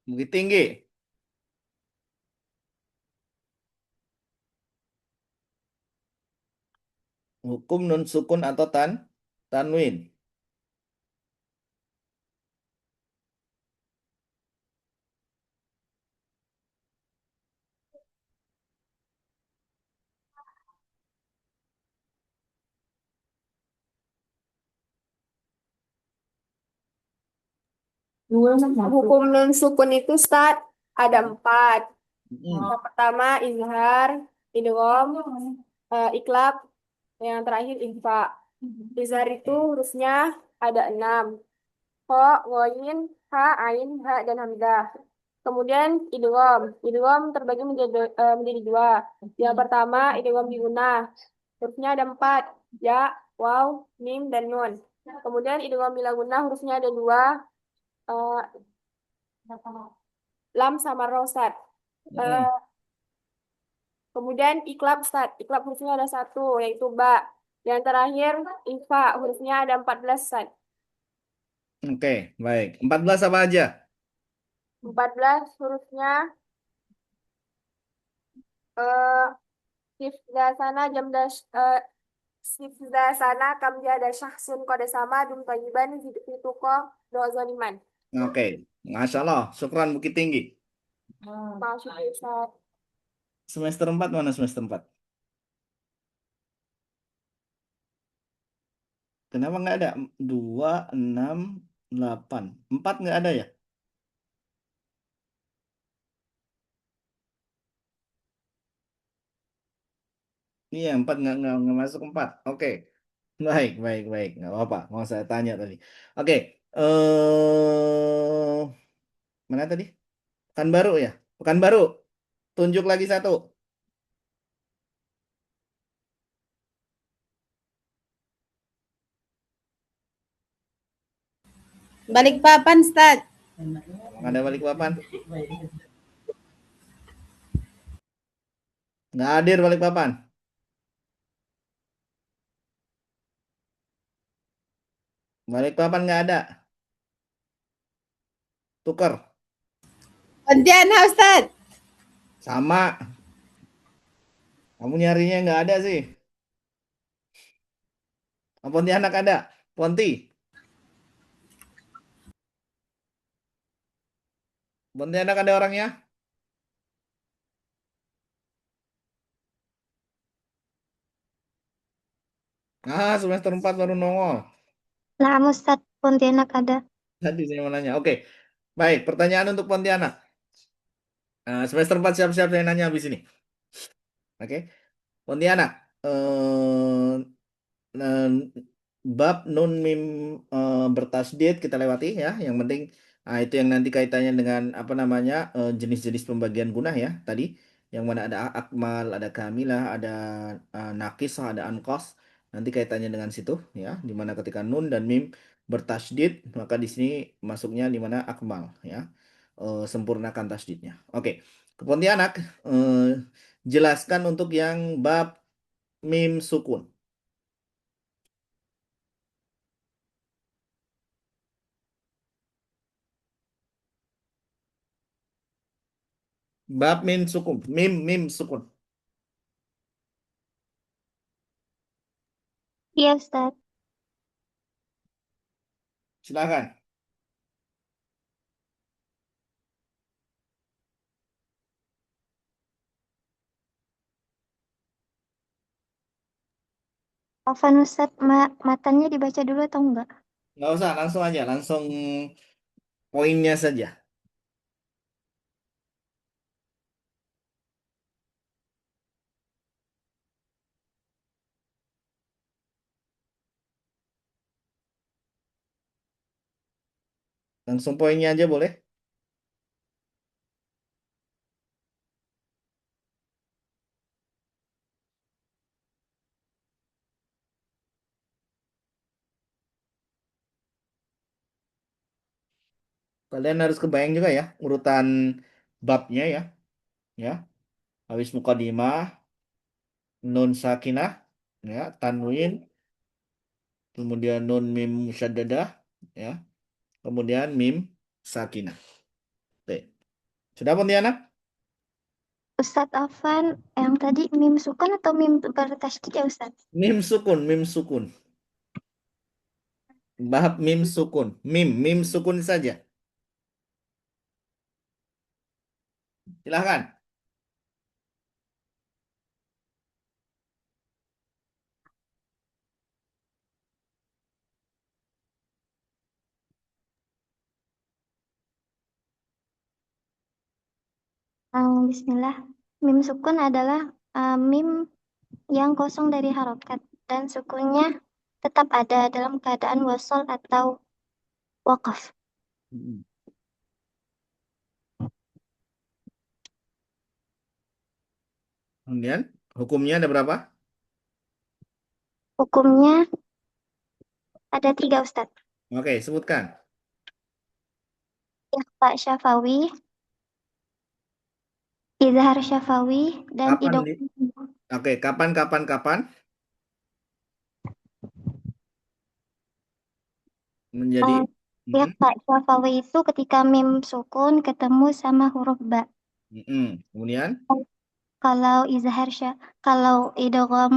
Bukit Tinggi. Hukum nun sukun atau tanwin. Hukum nun sukun itu Ustaz ada 4. Mm-mm. Yang pertama izhar, idgham, iklab, yang terakhir ikhfa. Izhar itu hurufnya ada 6. Kho, ghoin, ha, ain, ha, dan hamzah. Kemudian idgham. Idgham terbagi menjadi 2. Yang pertama idgham bigunah. Hurufnya ada 4. Ya, waw, mim, dan nun. Kemudian idgham bila gunnah hurufnya ada 2. eh, lam sama rosat. Mm-mm. Kemudian iklab Ustaz. Iklab hurufnya ada 1, yaitu ba. Yang terakhir ifa hurufnya ada 14 Ustaz. Oke, baik. 14 apa aja? 14 hurufnya eh sifdasana sifdasana kam ada syahsun kode sama dum tayyiban fituko doa zaliman. Oke, Masya Allah. Syukran Bukit Tinggi. Masuk Ustaz. Semester 4 mana semester 4? Kenapa nggak ada? 2, 6, 8. 4 nggak ada ya? Iya, 4 nggak masuk 4. Oke. Baik, baik, baik. Nggak apa-apa. Mau saya tanya tadi. Oke. Mana tadi? Pekanbaru ya? Pekanbaru. Tunjuk lagi satu. Balikpapan, Ustaz. Nggak ada Balikpapan. Nggak hadir Balikpapan. Balikpapan nggak ada. Tuker. Pontianak, Ustaz. Sama. Kamu nyarinya nggak ada sih. Pontianak ada. Ponti. Pontianak ada orangnya? Semester 4 baru nongol. Nah, Ustadz Pontianak ada. Tadi saya mau nanya. Oke. Baik, pertanyaan untuk Pontianak. Semester 4 siap-siap saya nanya habis ini. Oke. Pontianak. Eh, bab nun mim bertasdid kita lewati ya. Yang penting itu yang nanti kaitannya dengan apa namanya jenis-jenis pembagian gunah ya tadi. Yang mana ada akmal, ada kamilah, ada nakisah, ada anqas. Nanti kaitannya dengan situ ya. Dimana ketika nun dan mim bertasdid maka di sini masuknya di mana akmal ya. Sempurnakan tasdidnya. Oke. Ke Pontianak jelaskan untuk yang bab mim sukun. Bab mim sukun. Mim sukun. Iya, Ustadz. Silakan. Afan Ustadz, matanya dibaca dulu atau enggak? Nggak usah, langsung aja. Langsung poinnya saja. Langsung poinnya aja boleh. Kalian harus kebayang juga ya urutan babnya ya. Ya. Habis mukadimah, nun sakinah, ya, tanwin, kemudian nun mim musyaddadah, ya. Kemudian mim sakinah. Oke. Sudah Pontianak? Ustadz Afan, yang tadi mim sukun atau mim bertasydid ya Ustadz? Mim sukun, mim sukun. Bab mim sukun. Mim sukun saja. Silahkan. Bismillah. Mim sukun adalah mim yang kosong dari harokat dan sukunnya tetap ada dalam keadaan wasol atau wakaf. Mm-mm. Kemudian hukumnya ada berapa? Hukumnya ada 3 Ustadz. Oke, sebutkan. Ikhfa syafawi, izhar syafawi, dan Kapan idok. nih? Oke, kapan menjadi Mm-mm. Ikhfa syafawi itu ketika mim sukun ketemu sama huruf ba. Mm-mm. Kemudian Kalau idgham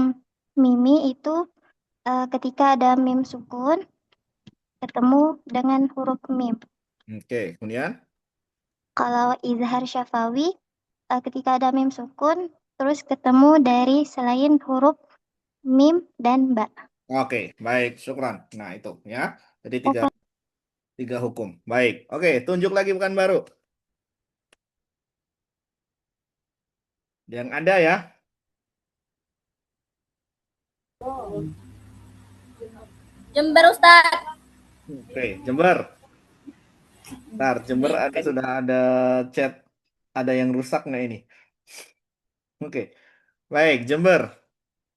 mimi itu ketika ada mim sukun ketemu dengan huruf mim. oke, kemudian Kalau izhar syafawi ketika ada mim sukun terus ketemu dari selain huruf mim dan ba. oke, baik, syukran. Nah, itu ya. Jadi tiga Oke. tiga hukum. Baik. Oke, tunjuk lagi bukan baru. Yang ada ya. Jember Ustadz. Oke, Jember. Ntar, Jember sudah ada chat. Ada yang rusak nggak ini? Oke. Baik, Jember.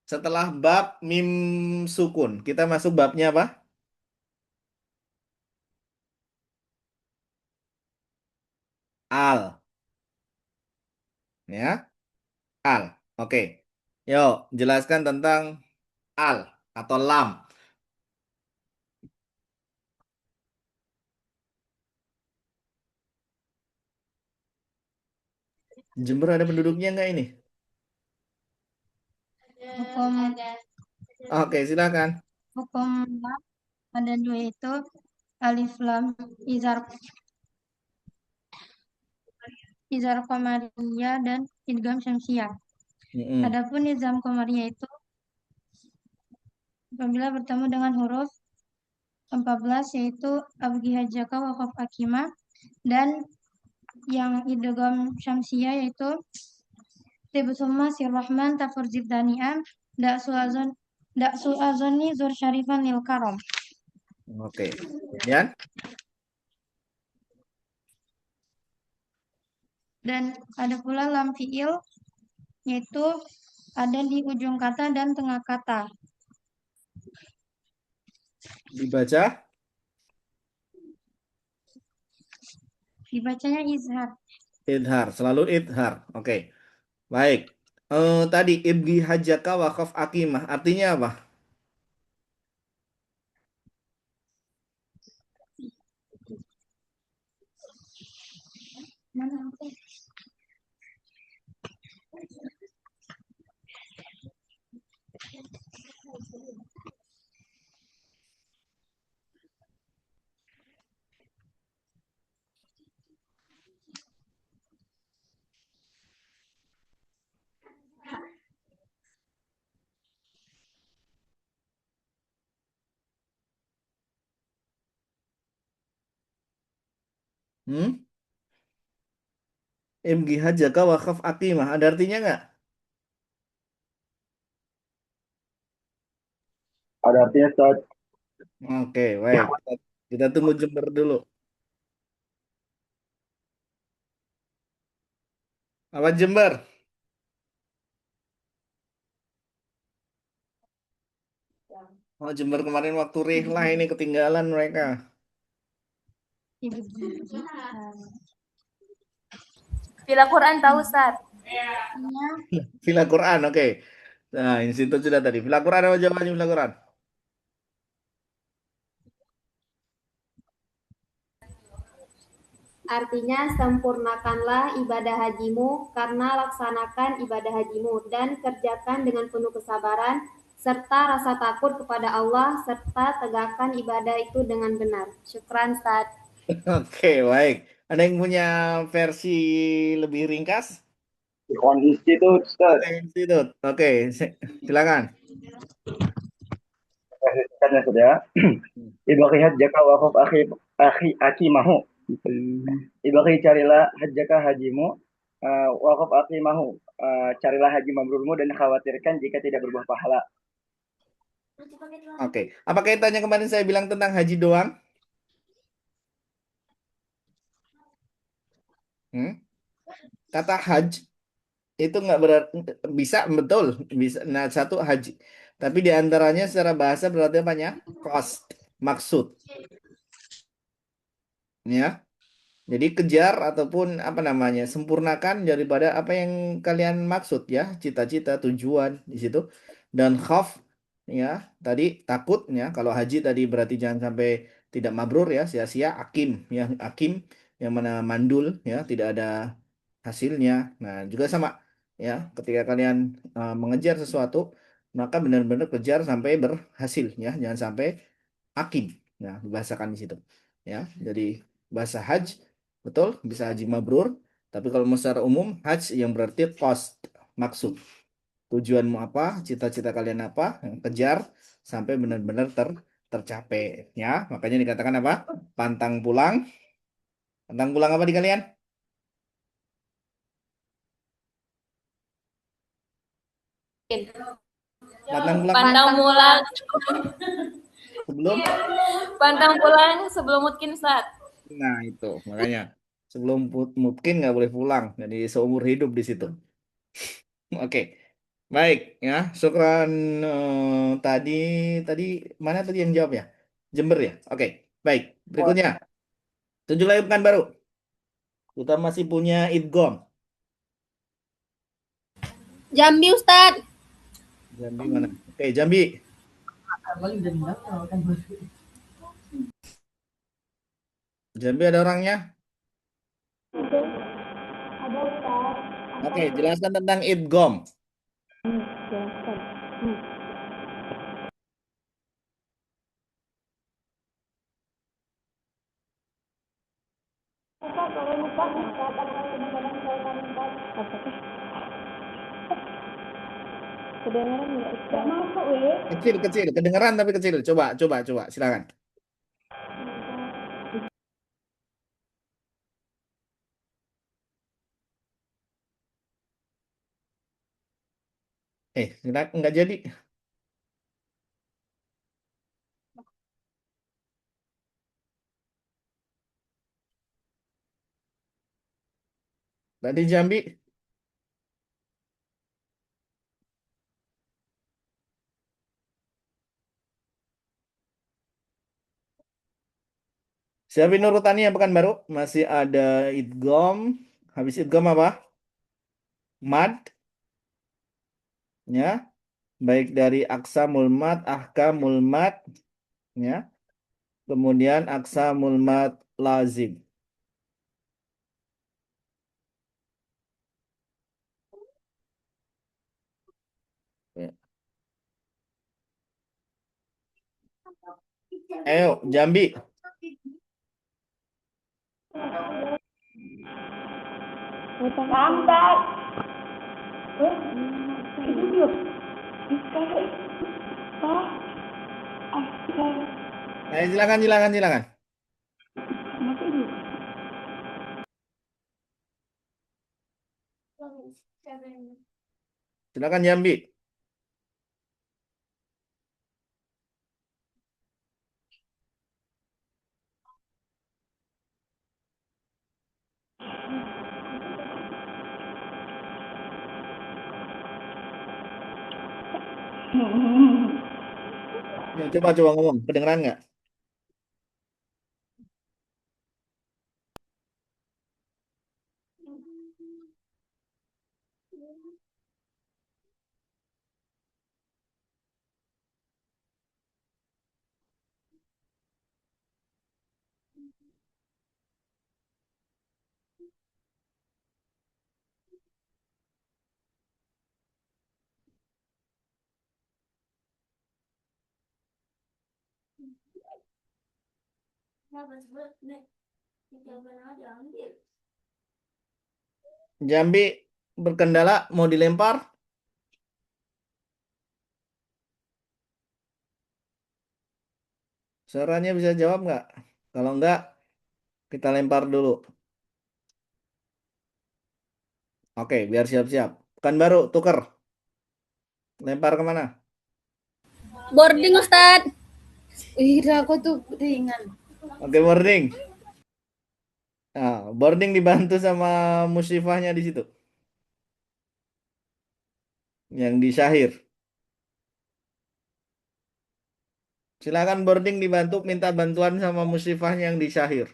Setelah bab mim sukun, kita masuk babnya apa? Al. Ya, al. Oke. Yuk, jelaskan tentang al atau lam. Jember ada penduduknya nggak ini? Hukum Oke, silakan. hukum lam ada 2 itu alif lam izar qamariyah dan idgham syamsiyah. Mm-mm. Adapun nizam qamariyah itu apabila bertemu dengan huruf 14 yaitu abghiyah jaka wa khaf akimah, dan yang idgham syamsiyah yaitu tibsumma sirrahman tafurjib dani'am dak su'azoni zur syarifan lil karom. Oke. Kemudian, Dan ada pula lam fi'il yaitu ada di ujung kata dan tengah kata. dibaca Dibacanya izhar. idhar, selalu idhar. Oke. Baik. Tadi ibgi hajaka wakaf akimah, artinya apa? Hmm? Ibgi hajaka wakaf akimah, ada artinya nggak? Ada artinya Ustaz. Oke, baik. Kita tunggu Jember dulu. Apa Jember? Oh, Jember kemarin waktu rihlah ini ketinggalan mereka. Bila Quran tahu Ustaz. Villa Quran, oke. Nah, institut sudah tadi. Villa Quran apa jawabannya Villa Quran? Artinya, sempurnakanlah ibadah hajimu karena laksanakan ibadah hajimu dan kerjakan dengan penuh kesabaran serta rasa takut kepada Allah serta tegakkan ibadah itu dengan benar. Syukran, Ustaz. Oke, baik. Ada yang punya versi lebih ringkas? Ikhwan Institut, Ustaz. Institut. Oke, silakan. Kan ya, Ustaz ya. Ibaqi hajjaka waqaf aki mahu. Ibaqi carilah hajjaka hajimu, waqaf aki mahu. Carilah haji mabrurmu dan khawatirkan jika tidak berbuah pahala. Oke. Apa kaitannya kemarin saya bilang tentang haji doang? Kata haji itu nggak berarti bisa betul bisa. Nah, satu haji. Tapi di antaranya secara bahasa berarti apanya? Cost, maksud. Ya. Jadi kejar ataupun apa namanya? Sempurnakan daripada apa yang kalian maksud ya, cita-cita, tujuan di situ. Dan khaf ya, tadi takutnya kalau haji tadi berarti jangan sampai tidak mabrur ya, sia-sia, akim yang mana mandul ya, tidak ada hasilnya. Nah, juga sama ya, ketika kalian mengejar sesuatu, maka benar-benar kejar sampai berhasil ya, jangan sampai akim. Nah, dibahasakan di situ. Ya, jadi bahasa haj betul bisa haji mabrur, tapi kalau secara umum haj yang berarti cost, maksud. Tujuanmu apa, cita-cita kalian apa, yang kejar sampai benar-benar tercapai ya. Makanya dikatakan apa? Pantang pulang. Pantang pulang apa di kalian? Pantang pulang Pantang pulang. sebelum. Pantang pulang sebelum mungkin, Ustaz. Nah, itu makanya sebelum mungkin nggak boleh pulang. Jadi seumur hidup di situ. Oke. Baik ya, syukran. Tadi tadi mana tadi yang jawab ya? Jember ya. Oke. Baik. Berikutnya. 7 lagi bukan baru. Kita masih punya idgom. Jambi, Ustaz. Jambi mana? Oke, Jambi. Jambi ada orangnya? Oke, jelaskan tentang idgom. Kecil, kecil, kedengeran tapi kecil. Coba, silakan. Nggak jadi. Tadi Jambi. Siapin urutannya bukan baru. Masih ada idgom. Habis idgom apa? Mad. Ya. Baik dari aksa mulmat, ahka mulmat. Ya. Kemudian aksa mulmat lazim. Ya. Ayo, Jambi. Lambat. Ayo, silakan. Silakan Jambi. Ya, coba ngomong. Kedengeran nggak? Jambi berkendala mau dilempar? Suaranya bisa jawab nggak? Kalau nggak, kita lempar dulu. Oke, biar siap-siap. Pekanbaru, tuker. Lempar kemana? Boarding Ustadz. aku tuh ringan. Oke, boarding. Nah, boarding dibantu sama musyrifahnya di situ. Yang di Syahir. Silakan boarding dibantu minta bantuan sama musyrifahnya yang di Syahir.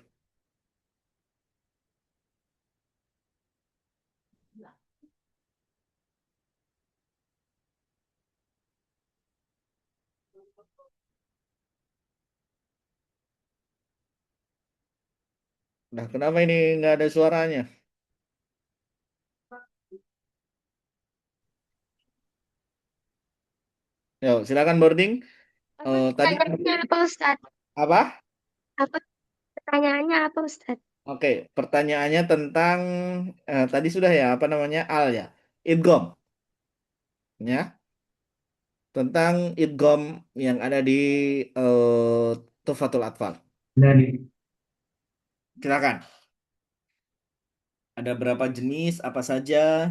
Nah, kenapa ini nggak ada suaranya? Yo, silakan boarding. Tadi Pertanyaannya apa Ustadz? apa? Apa pertanyaannya apa Ustadz? Oke, pertanyaannya tentang tadi sudah ya, apa namanya? Al ya. Idgham. Ya, tentang idgham yang ada di Tuhfatul Atfal. Silakan. Ada berapa jenis, apa saja?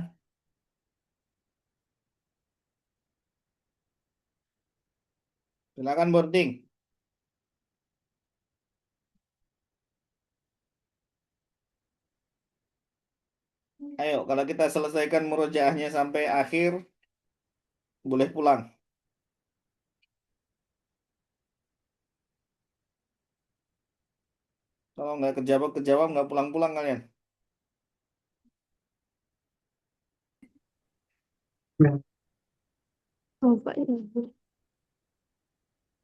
Silakan boarding. Ayo, kalau kita selesaikan murojaahnya sampai akhir, boleh pulang. Kalau nggak kejawab nggak pulang-pulang kalian.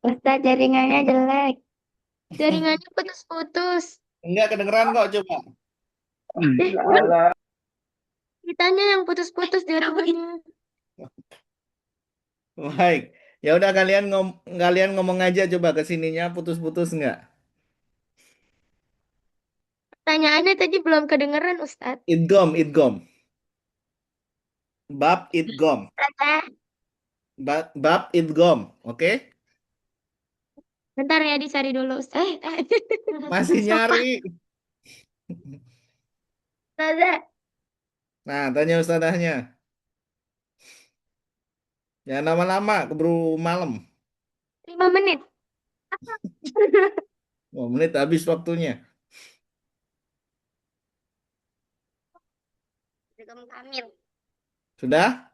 Ustadz jaringannya jelek. Jaringannya putus-putus. Enggak kedengeran kok, coba. Kitanya yang putus-putus jaringannya. Baik. Ya udah kalian ngomong aja coba ke sininya putus-putus nggak? Pertanyaannya tadi belum kedengeran Ustadz. Idgham. Bab idgham. Bab idgham, oke? Bentar ya dicari dulu Ustadz. Masih nyari. Ustazah, Nah, tanya ustadahnya. Ya lama-lama keburu malam. 5 menit. 2 menit habis waktunya. Idgham Kamil. Sudah?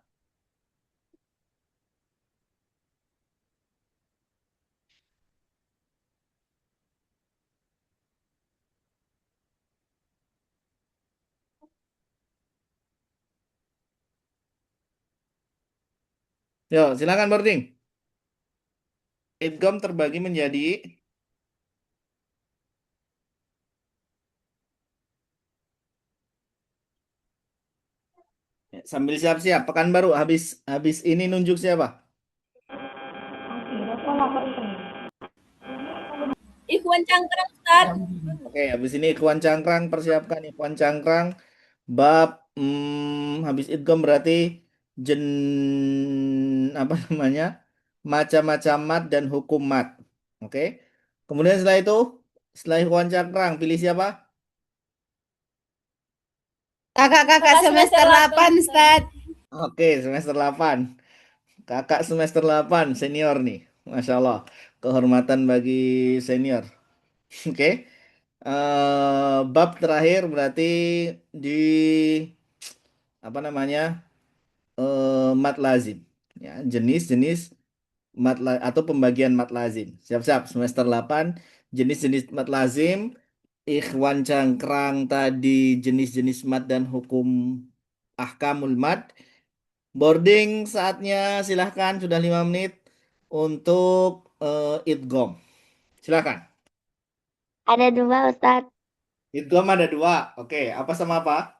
Yo, silakan boarding. Idgham terbagi menjadi sambil siap-siap. Pekanbaru habis ini nunjuk siapa? Ikhwan Cangkrang Ustadz. Oke, habis ini Ikhwan Cangkrang, persiapkan Ikhwan Cangkrang. Bab habis idgham berarti jen apa namanya? Macam-macam mat dan hukum mat. Oke. Kemudian setelah itu, setelah Ikhwan Cangkrang, pilih siapa? Kakak-kakak semester 8, Ustadz. Oke, semester 8. Kakak semester 8, senior nih. Masya Allah. Kehormatan bagi senior. Oke. Bab terakhir berarti di apa namanya? Mat lazim. Ya, jenis-jenis atau pembagian mat lazim. Siap-siap semester 8 jenis-jenis mat lazim. Ikhwan Cangkrang tadi jenis-jenis mat dan hukum ahkamul mat. Boarding saatnya silahkan sudah 5 menit untuk idgham. Silahkan. Ada 2 Ustadz. Idgham ada 2. Oke, apa sama apa?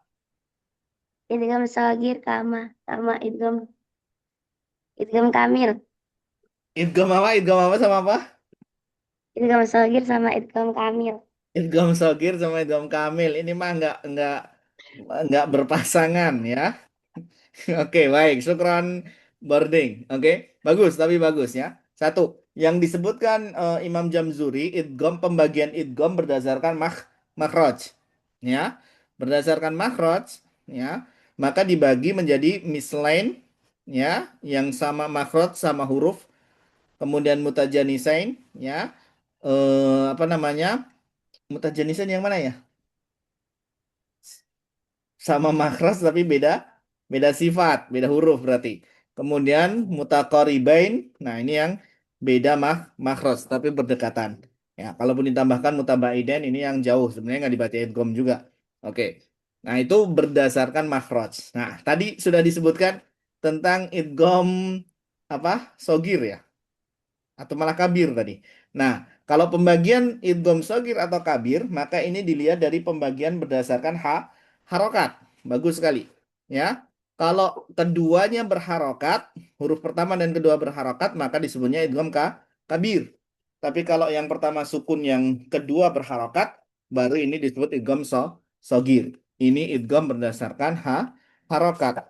Idgham shagir sama idgham kamil. Idgham apa? Idgham apa sama apa? idgham shogir sama idgham kamil. Idgham shogir sama idgham kamil. Ini mah nggak berpasangan ya. Oke, baik. Syukron boarding. Oke, bagus, tapi bagus ya. Satu, yang disebutkan Imam Jamzuri, idgham, pembagian idgham berdasarkan makhraj. Ya, berdasarkan makhraj, ya, maka dibagi menjadi mislain, ya, yang sama makhraj sama huruf, kemudian mutajanisain, ya, apa namanya, mutajanisain yang mana ya? Sama makhraj tapi beda beda sifat, beda huruf berarti. Kemudian mutaqaribain, nah ini yang beda makhraj tapi berdekatan. Ya, kalaupun ditambahkan mutabaidain ini yang jauh, sebenarnya nggak dibaca idgham juga. Oke. Nah, itu berdasarkan makhraj. Nah, tadi sudah disebutkan tentang idgham apa? Sogir ya, atau malah kabir tadi. Nah, kalau pembagian idgham shogir atau kabir, maka ini dilihat dari pembagian berdasarkan harokat. Bagus sekali. Ya, kalau keduanya berharokat, huruf pertama dan kedua berharokat, maka disebutnya idgham kabir. Tapi kalau yang pertama sukun, yang kedua berharokat, baru ini disebut idgham shogir. Ini idgham berdasarkan harokat.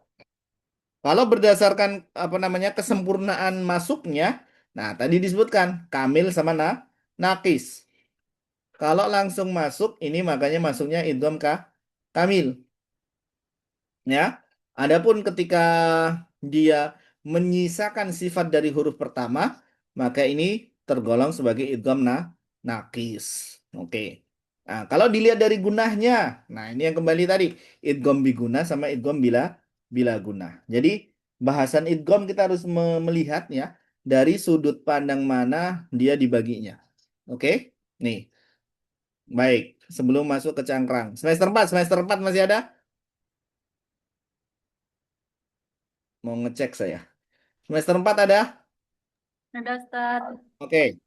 Kalau berdasarkan apa namanya kesempurnaan masuknya, nah tadi disebutkan kamil sama nakis. Kalau langsung masuk, ini makanya masuknya idgham kamil. Ya, adapun ketika dia menyisakan sifat dari huruf pertama, maka ini tergolong sebagai idgham nakis. Oke. Nah, kalau dilihat dari gunahnya, nah ini yang kembali tadi idgham biguna sama idgham bila gunah. Jadi bahasan idgham kita harus melihat ya dari sudut pandang mana dia dibaginya. Oke? Nih. Baik, sebelum masuk ke cangkrang. Semester 4 masih ada? Mau ngecek saya. Semester 4 ada? Ada Ustaz. Oke.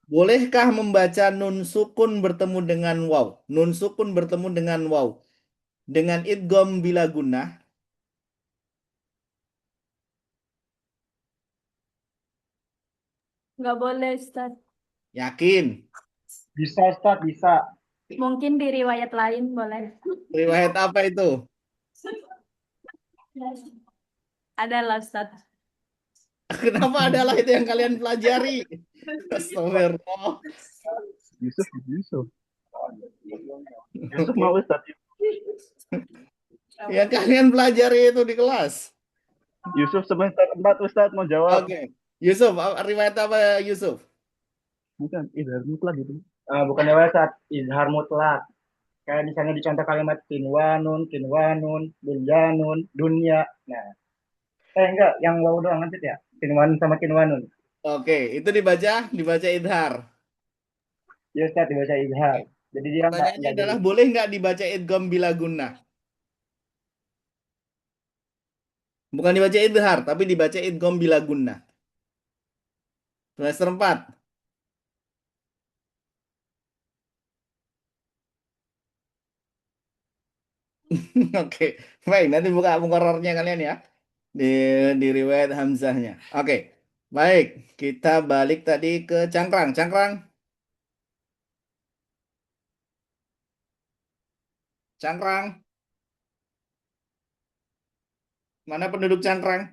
Bolehkah membaca nun sukun bertemu dengan waw? Nun sukun bertemu dengan waw. Dengan idgham bila gunah. Nggak boleh Ustaz. Yakin? Bisa Ustaz, bisa. Mungkin di riwayat lain boleh. Riwayat apa itu? Adalah Ustaz. Kenapa adalah itu yang kalian pelajari? Astagfirullah. Yusuf mau Ustaz. Yang kalian pelajari itu di kelas. Yusuf semester 4 Ustaz mau jawab. Oke. Yusuf, riwayat apa Yusuf? Bukan, izhar mutlak gitu. Bukan riwayat Ustaz, izhar mutlak. Kayak misalnya di contoh kalimat kinwanun, bunyanun, dunya. Nah, enggak, yang waw doang lanjut ya. Kinwanun sama kinwanun. Oke, itu dibaca idhar. Ya Ustaz, dibaca izhar. Jadi dia Pertanyaannya adalah boleh nggak dibaca idgham bila gunnah? Bukan dibaca idhar, tapi dibaca idgham bila gunnah. Semester 4. Oke, baik. Nanti buka muqarrarnya kalian ya. Di riwayat Hamzahnya. Oke, baik. Kita balik tadi ke cangkrang. Cangkrang. Cangkrang. Mana penduduk cangkrang?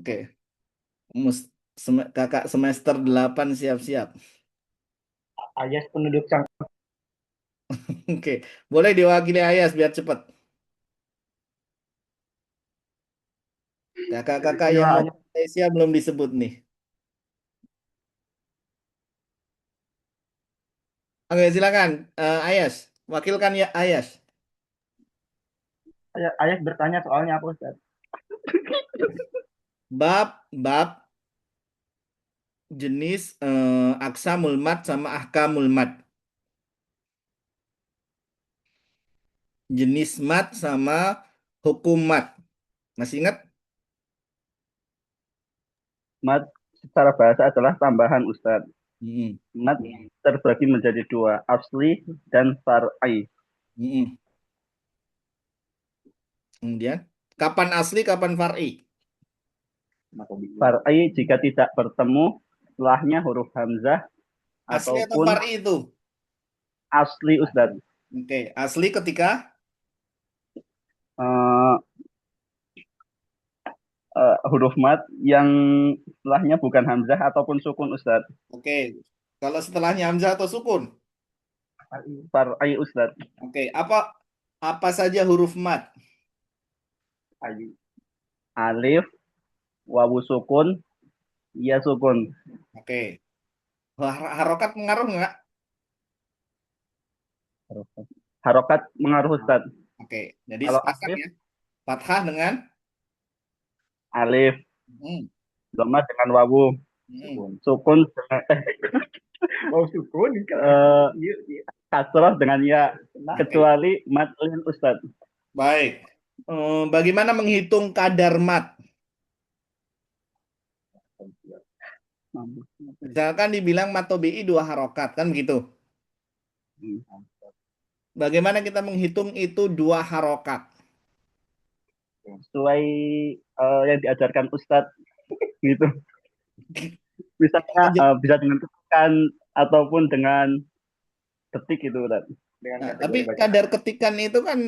Oke. Kakak semester 8 siap-siap. Ayas penduduk cangkrang. Oke, boleh diwakili Ayas biar cepat. Kakak-kakak yang Malaysia belum disebut nih. Oke, silakan. Ayas, wakilkan ya Ayas. Ayas bertanya soalnya apa Ustaz? Bab jenis aksamul mad sama ahkamul mad. Jenis mad sama hukum mad. Masih ingat? Mad secara bahasa adalah tambahan Ustaz. Hmm. Mad terbagi menjadi dua, asli dan far'i. Kemudian, kapan asli, kapan far'i? Far'i jika tidak bertemu setelahnya huruf hamzah Asli atau ataupun far'i itu? asli Ustaz. Oke, asli ketika Eh, huruf mat yang setelahnya bukan hamzah ataupun sukun Ustaz. oke. Kalau setelahnya hamzah atau sukun? Far'i Ustaz. Oke, apa saja huruf mat? Alif, wawu sukun, ya sukun. Oke. Harokat pengaruh nggak? Harokat mengaruh Ustaz. Oke, jadi Kalau sepakat alif, ya. Fathah dengan alif, hmm, dhamma dengan wawu, sukun dengan sukun, kasrah dengan ya, kecuali mat lin Ustaz. baik. Bagaimana menghitung kadar mat? Misalkan dibilang mat tobi'i 2 harokat, kan begitu? Bagaimana kita menghitung itu 2 harokat? Sesuai yang diajarkan Ustadz gitu. Misalnya bisa dengan ketikan ataupun dengan detik gitu Ustaz. Nah, tapi kadar ketikan itu kan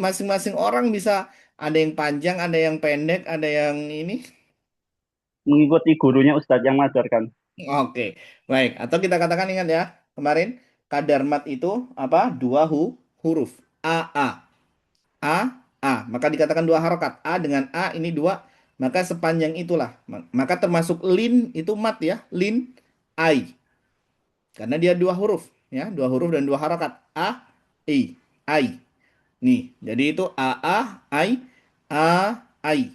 masing-masing orang bisa, ada yang panjang, ada yang pendek, ada yang ini. Mengikuti gurunya Ustadz yang mengajarkan. Oke, baik. Atau kita katakan, ingat ya, kemarin kadar mat itu apa? 2 huruf. A, A. A, A. Maka dikatakan 2 harokat. A dengan A ini 2. Maka sepanjang itulah. Maka termasuk lin itu mat ya. Lin, I. Karena dia 2 huruf. Ya, 2 huruf dan 2 harokat. A, I. I. Nih, jadi itu A, I, A, I.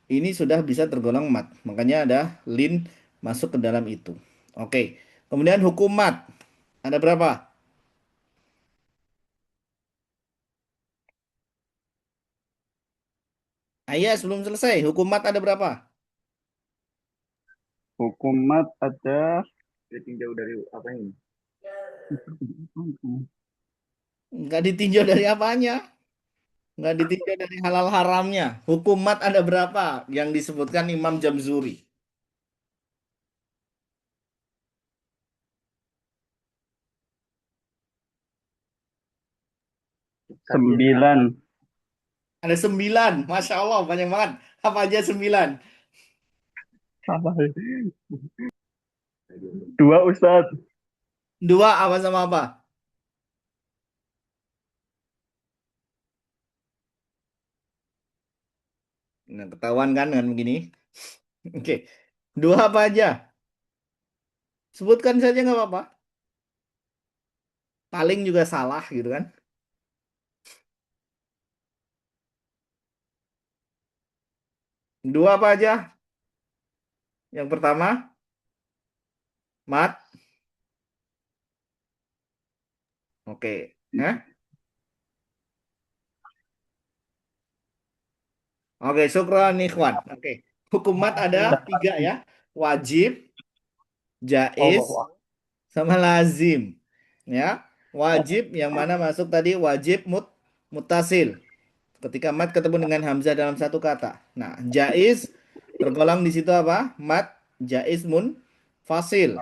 Ini sudah bisa tergolong mat. Makanya ada lin masuk ke dalam itu. Oke. Kemudian hukum mat. Ada berapa? Ayah, sebelum selesai. Hukum mat ada berapa? Hukum mat ada ditinjau dari apa ini? Nggak ditinjau dari apanya? Nggak ditinjau dari halal haramnya. Hukum mat ada berapa yang disebutkan Imam Jamzuri? Sembilan. Ada 9. Masya Allah, banyak banget. Apa aja 9? Apa? Dua Ustadz. 2 apa sama apa? Nah, ketahuan kan dengan begini? Oke. 2 apa aja? Sebutkan saja nggak apa-apa. Paling juga salah gitu kan. 2 apa aja? Yang pertama, mat. Oke. Oke, syukran ikhwan. Oke. Hukum mat ada 3 ya. Wajib, jaiz, sama lazim. Ya. Wajib yang mana masuk tadi wajib mutasil. Ketika mat ketemu dengan hamzah dalam satu kata. Nah, jaiz tergolong di situ apa? Mat jaiz fasil.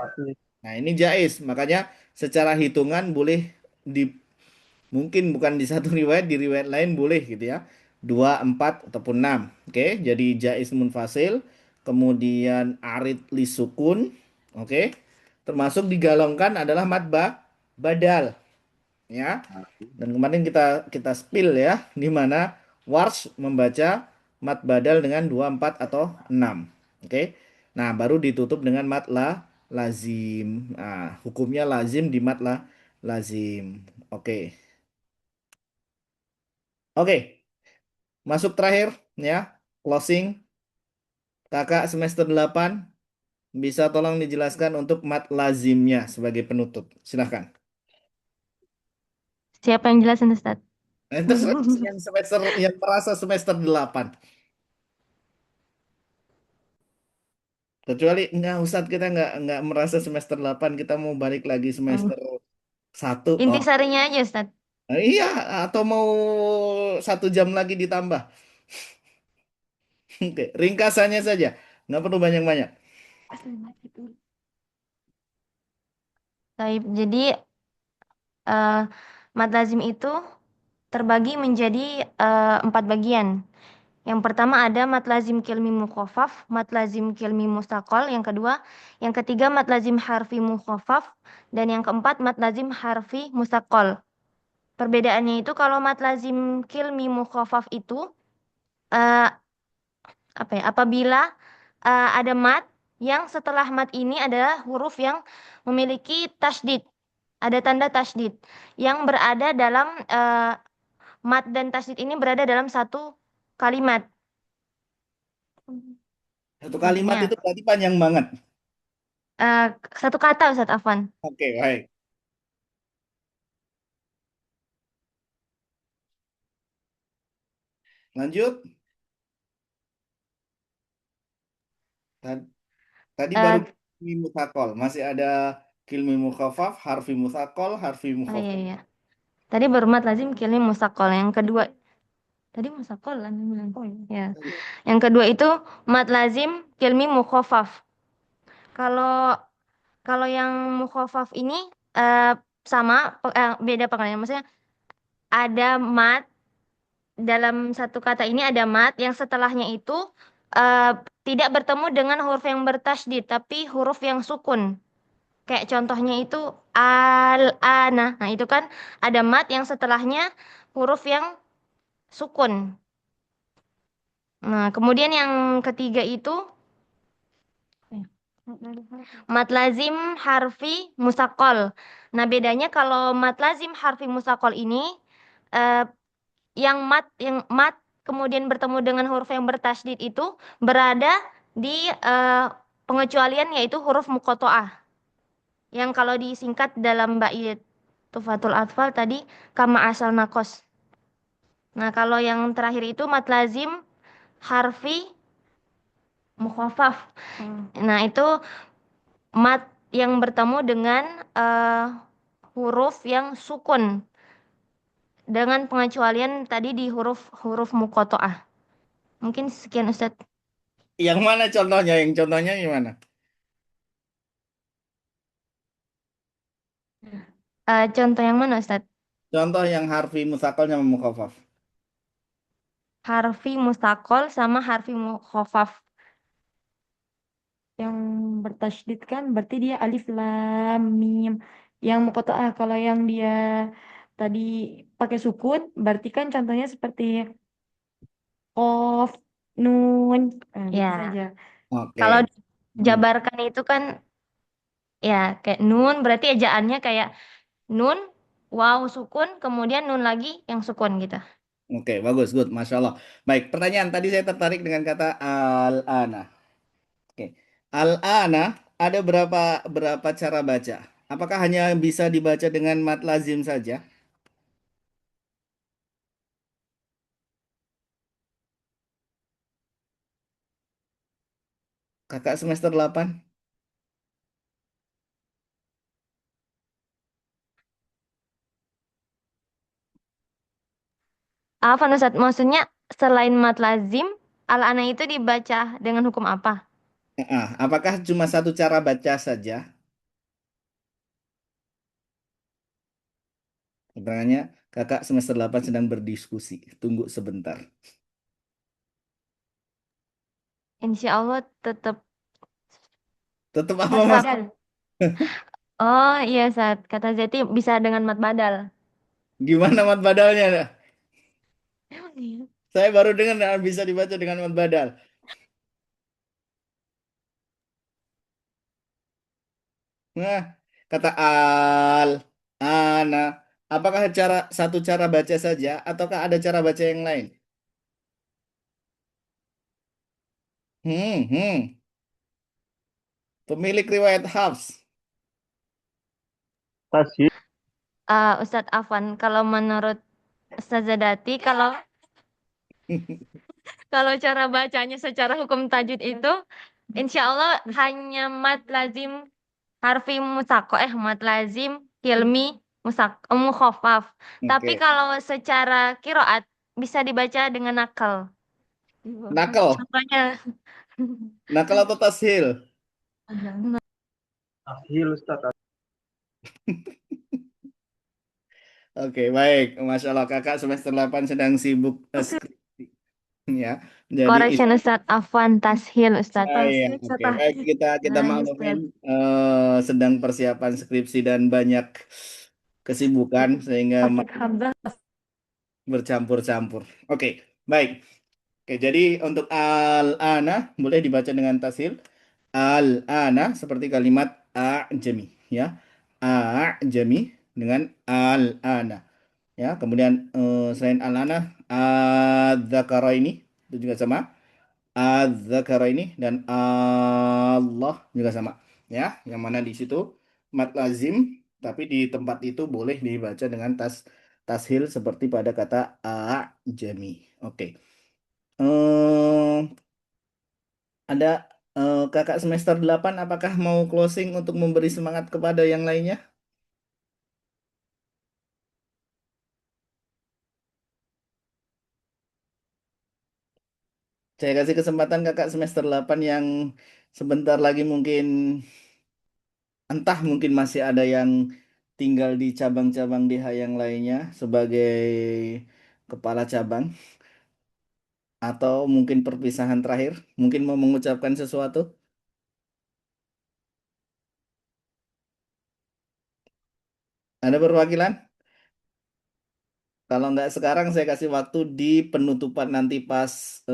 Nah, ini jaiz. Makanya secara hitungan boleh di, mungkin bukan di satu riwayat, di riwayat lain boleh gitu ya. 2, 4 ataupun 6. Oke, jadi jaiz munfasil, kemudian arid li sukun. Oke. Termasuk digolongkan adalah mat badal. Ya. Dan kemarin kita spill ya, di mana Warsh membaca mat badal dengan 2, 4 atau 6. Oke. Nah, baru ditutup dengan mat lazim. Nah, hukumnya lazim di mat lazim. Oke. Oke. Masuk terakhir ya, closing. Kakak semester 8 bisa tolong dijelaskan untuk mat lazimnya sebagai penutup. Silahkan. Siapa yang jelasin Ustaz? Terserah yang semester yang merasa semester 8. Kecuali enggak Ustadz, kita enggak merasa semester 8, kita mau balik lagi semester 1. Intisarinya aja Ustaz. Iya, atau mau 1 jam lagi ditambah. Oke, ringkasannya saja. Nggak perlu banyak-banyak. Baik, jadi mad lazim itu terbagi menjadi 4 bagian. Yang pertama ada mad lazim kilmi mukhafaf, mad lazim kilmi mustaqol, yang ketiga mad lazim harfi mukhafaf, dan yang keempat mad lazim harfi mustaqol. Perbedaannya itu kalau mad lazim kilmi mukhafaf itu eh, apabila ada mad yang setelah mad ini adalah huruf yang memiliki tasydid, ada tanda tasydid yang berada dalam mad dan tasydid ini berada dalam satu kalimat. Satu kalimat Contohnya, itu berarti panjang banget. satu kata Ustadz Afwan. Oke, baik. Lanjut. Tad- Tadi baru Eh, kilmi mutakol. Masih ada kilmi mukhafaf, harfi mutakol, harfi oh iya, mukhafaf. iya. Tadi baru mad lazim kilmi musakol. Yang kedua, tadi musakol kan yang bilang poin. Ya. Yang kedua itu mad lazim kilmi mukhafaf. Kalau kalau yang mukhafaf ini sama beda pengertiannya. Maksudnya ada mad dalam satu kata ini ada mad yang setelahnya itu eh, tidak bertemu dengan huruf yang bertasydid tapi huruf yang sukun. Kayak contohnya itu al-ana. Nah, itu kan ada mad yang setelahnya huruf yang sukun. Nah, kemudian yang ketiga itu mad lazim harfi musakol. Nah, bedanya kalau mad lazim harfi musakol ini eh, yang mat kemudian bertemu dengan huruf yang bertasydid itu berada di pengecualian yaitu huruf muqatta'ah. Yang kalau disingkat dalam bait Tufatul Atfal tadi kama asal nakos. Nah, kalau yang terakhir itu mat lazim harfi mukhafaf. Nah, itu mat yang bertemu dengan huruf yang sukun dengan pengecualian tadi di huruf muqatta'ah. Mungkin sekian Ustadz. Yang mana contohnya? Yang contohnya gimana? Contoh yang mana Ustadz? Contoh yang harfi mutakol sama mukhafaf. Harfi mustaqol sama harfi mukhafaf. Yang bertasydid kan berarti dia alif lam mim. Yang muqatta'ah kalau yang dia tadi pakai sukun berarti kan contohnya seperti qaf, nun, gitu Ya. saja. Oke. Kalau jabarkan itu kan ya kayak nun berarti ejaannya kayak nun, waw sukun, kemudian nun lagi yang sukun gitu. Oke, bagus, good, masya Allah. Baik, pertanyaan tadi saya tertarik dengan kata al-ana. Oke, al-ana ada berapa berapa cara baca? Apakah hanya bisa dibaca dengan mad lazim saja? Kakak semester 8? Apa Ustadz? Maksudnya selain mat lazim, al-ana itu dibaca dengan hukum apa? Apakah cuma satu cara baca saja? Keterangannya, kakak semester 8 sedang berdiskusi. Tunggu sebentar. Insya Allah tetap Tetap apa, mat Mas? badal. Oh iya Ustadz, kata Zeti bisa dengan mat badal. Gimana mad badalnya? Emang iya? Saya baru dengar bisa dibaca dengan mad badal. Nah, kata al, ana. Apakah satu cara baca saja, ataukah ada cara baca yang lain? Hmm, hmm. Pemilik riwayat Hafs. Tasya. Ustadz Afwan, kalau menurut Ustazah Dati, kalau cara bacanya secara hukum tajwid itu, insya Allah hanya mat lazim harfi musako, mat lazim hilmi mukhafaf. Tapi Oke. kalau secara kiroat bisa dibaca dengan nakal. Nakal. Contohnya. Nakal atau tashil? Tashil Ustaz. Oke, baik. Masya Allah, kakak semester 8 sedang sibuk skripsi. Ya, jadi Correction Ustadz, Afwan, tashil Ustadz. iya, oke. Baik, kita maklumin sedang persiapan skripsi dan banyak kesibukan sehingga bercampur-campur. Oke, baik. Oke, jadi untuk al-ana boleh dibaca dengan tashil. Al-ana seperti kalimat a'jami, ya. A'jami dengan al-ana. Ya, kemudian selain al-ana, adzakaraini itu juga sama. Az-zakaraini dan Allah juga sama, ya, yang mana di situ mat lazim tapi di tempat itu boleh dibaca dengan tashil seperti pada kata a'jami. Oke. Ada kakak semester 8 apakah mau closing untuk memberi semangat kepada yang lainnya? Saya kasih kesempatan kakak semester 8 yang sebentar lagi mungkin entah mungkin masih ada yang tinggal di cabang-cabang DH yang lainnya sebagai kepala cabang atau mungkin perpisahan terakhir, mungkin mau mengucapkan sesuatu. Ada perwakilan? Kalau nggak sekarang saya kasih waktu di penutupan nanti pas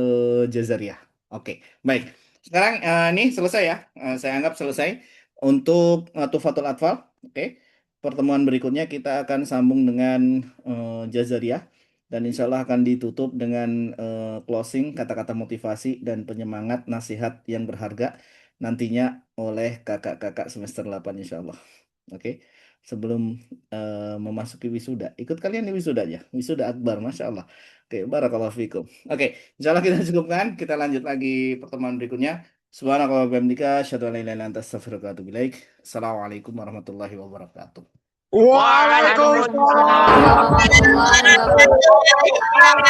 Jazariah. Oke, baik. Sekarang ini selesai ya. Saya anggap selesai untuk Tufatul Atfal. Oke. Pertemuan berikutnya kita akan sambung dengan Jazariah dan insya Allah akan ditutup dengan closing kata-kata motivasi dan penyemangat nasihat yang berharga nantinya oleh kakak-kakak semester 8 insya Allah. Oke. Sebelum memasuki wisuda. Ikut kalian di wisuda aja. Wisuda akbar, Masya Allah. Oke, barakallahu fikum. Oke, insya Allah kita cukupkan. Kita lanjut lagi pertemuan berikutnya. Subhanakallah wa bihamdika, asyhadu an la ilaha illa anta, astaghfiruka wa atubu ilaik. Assalamualaikum warahmatullahi wabarakatuh. Waalaikumsalam.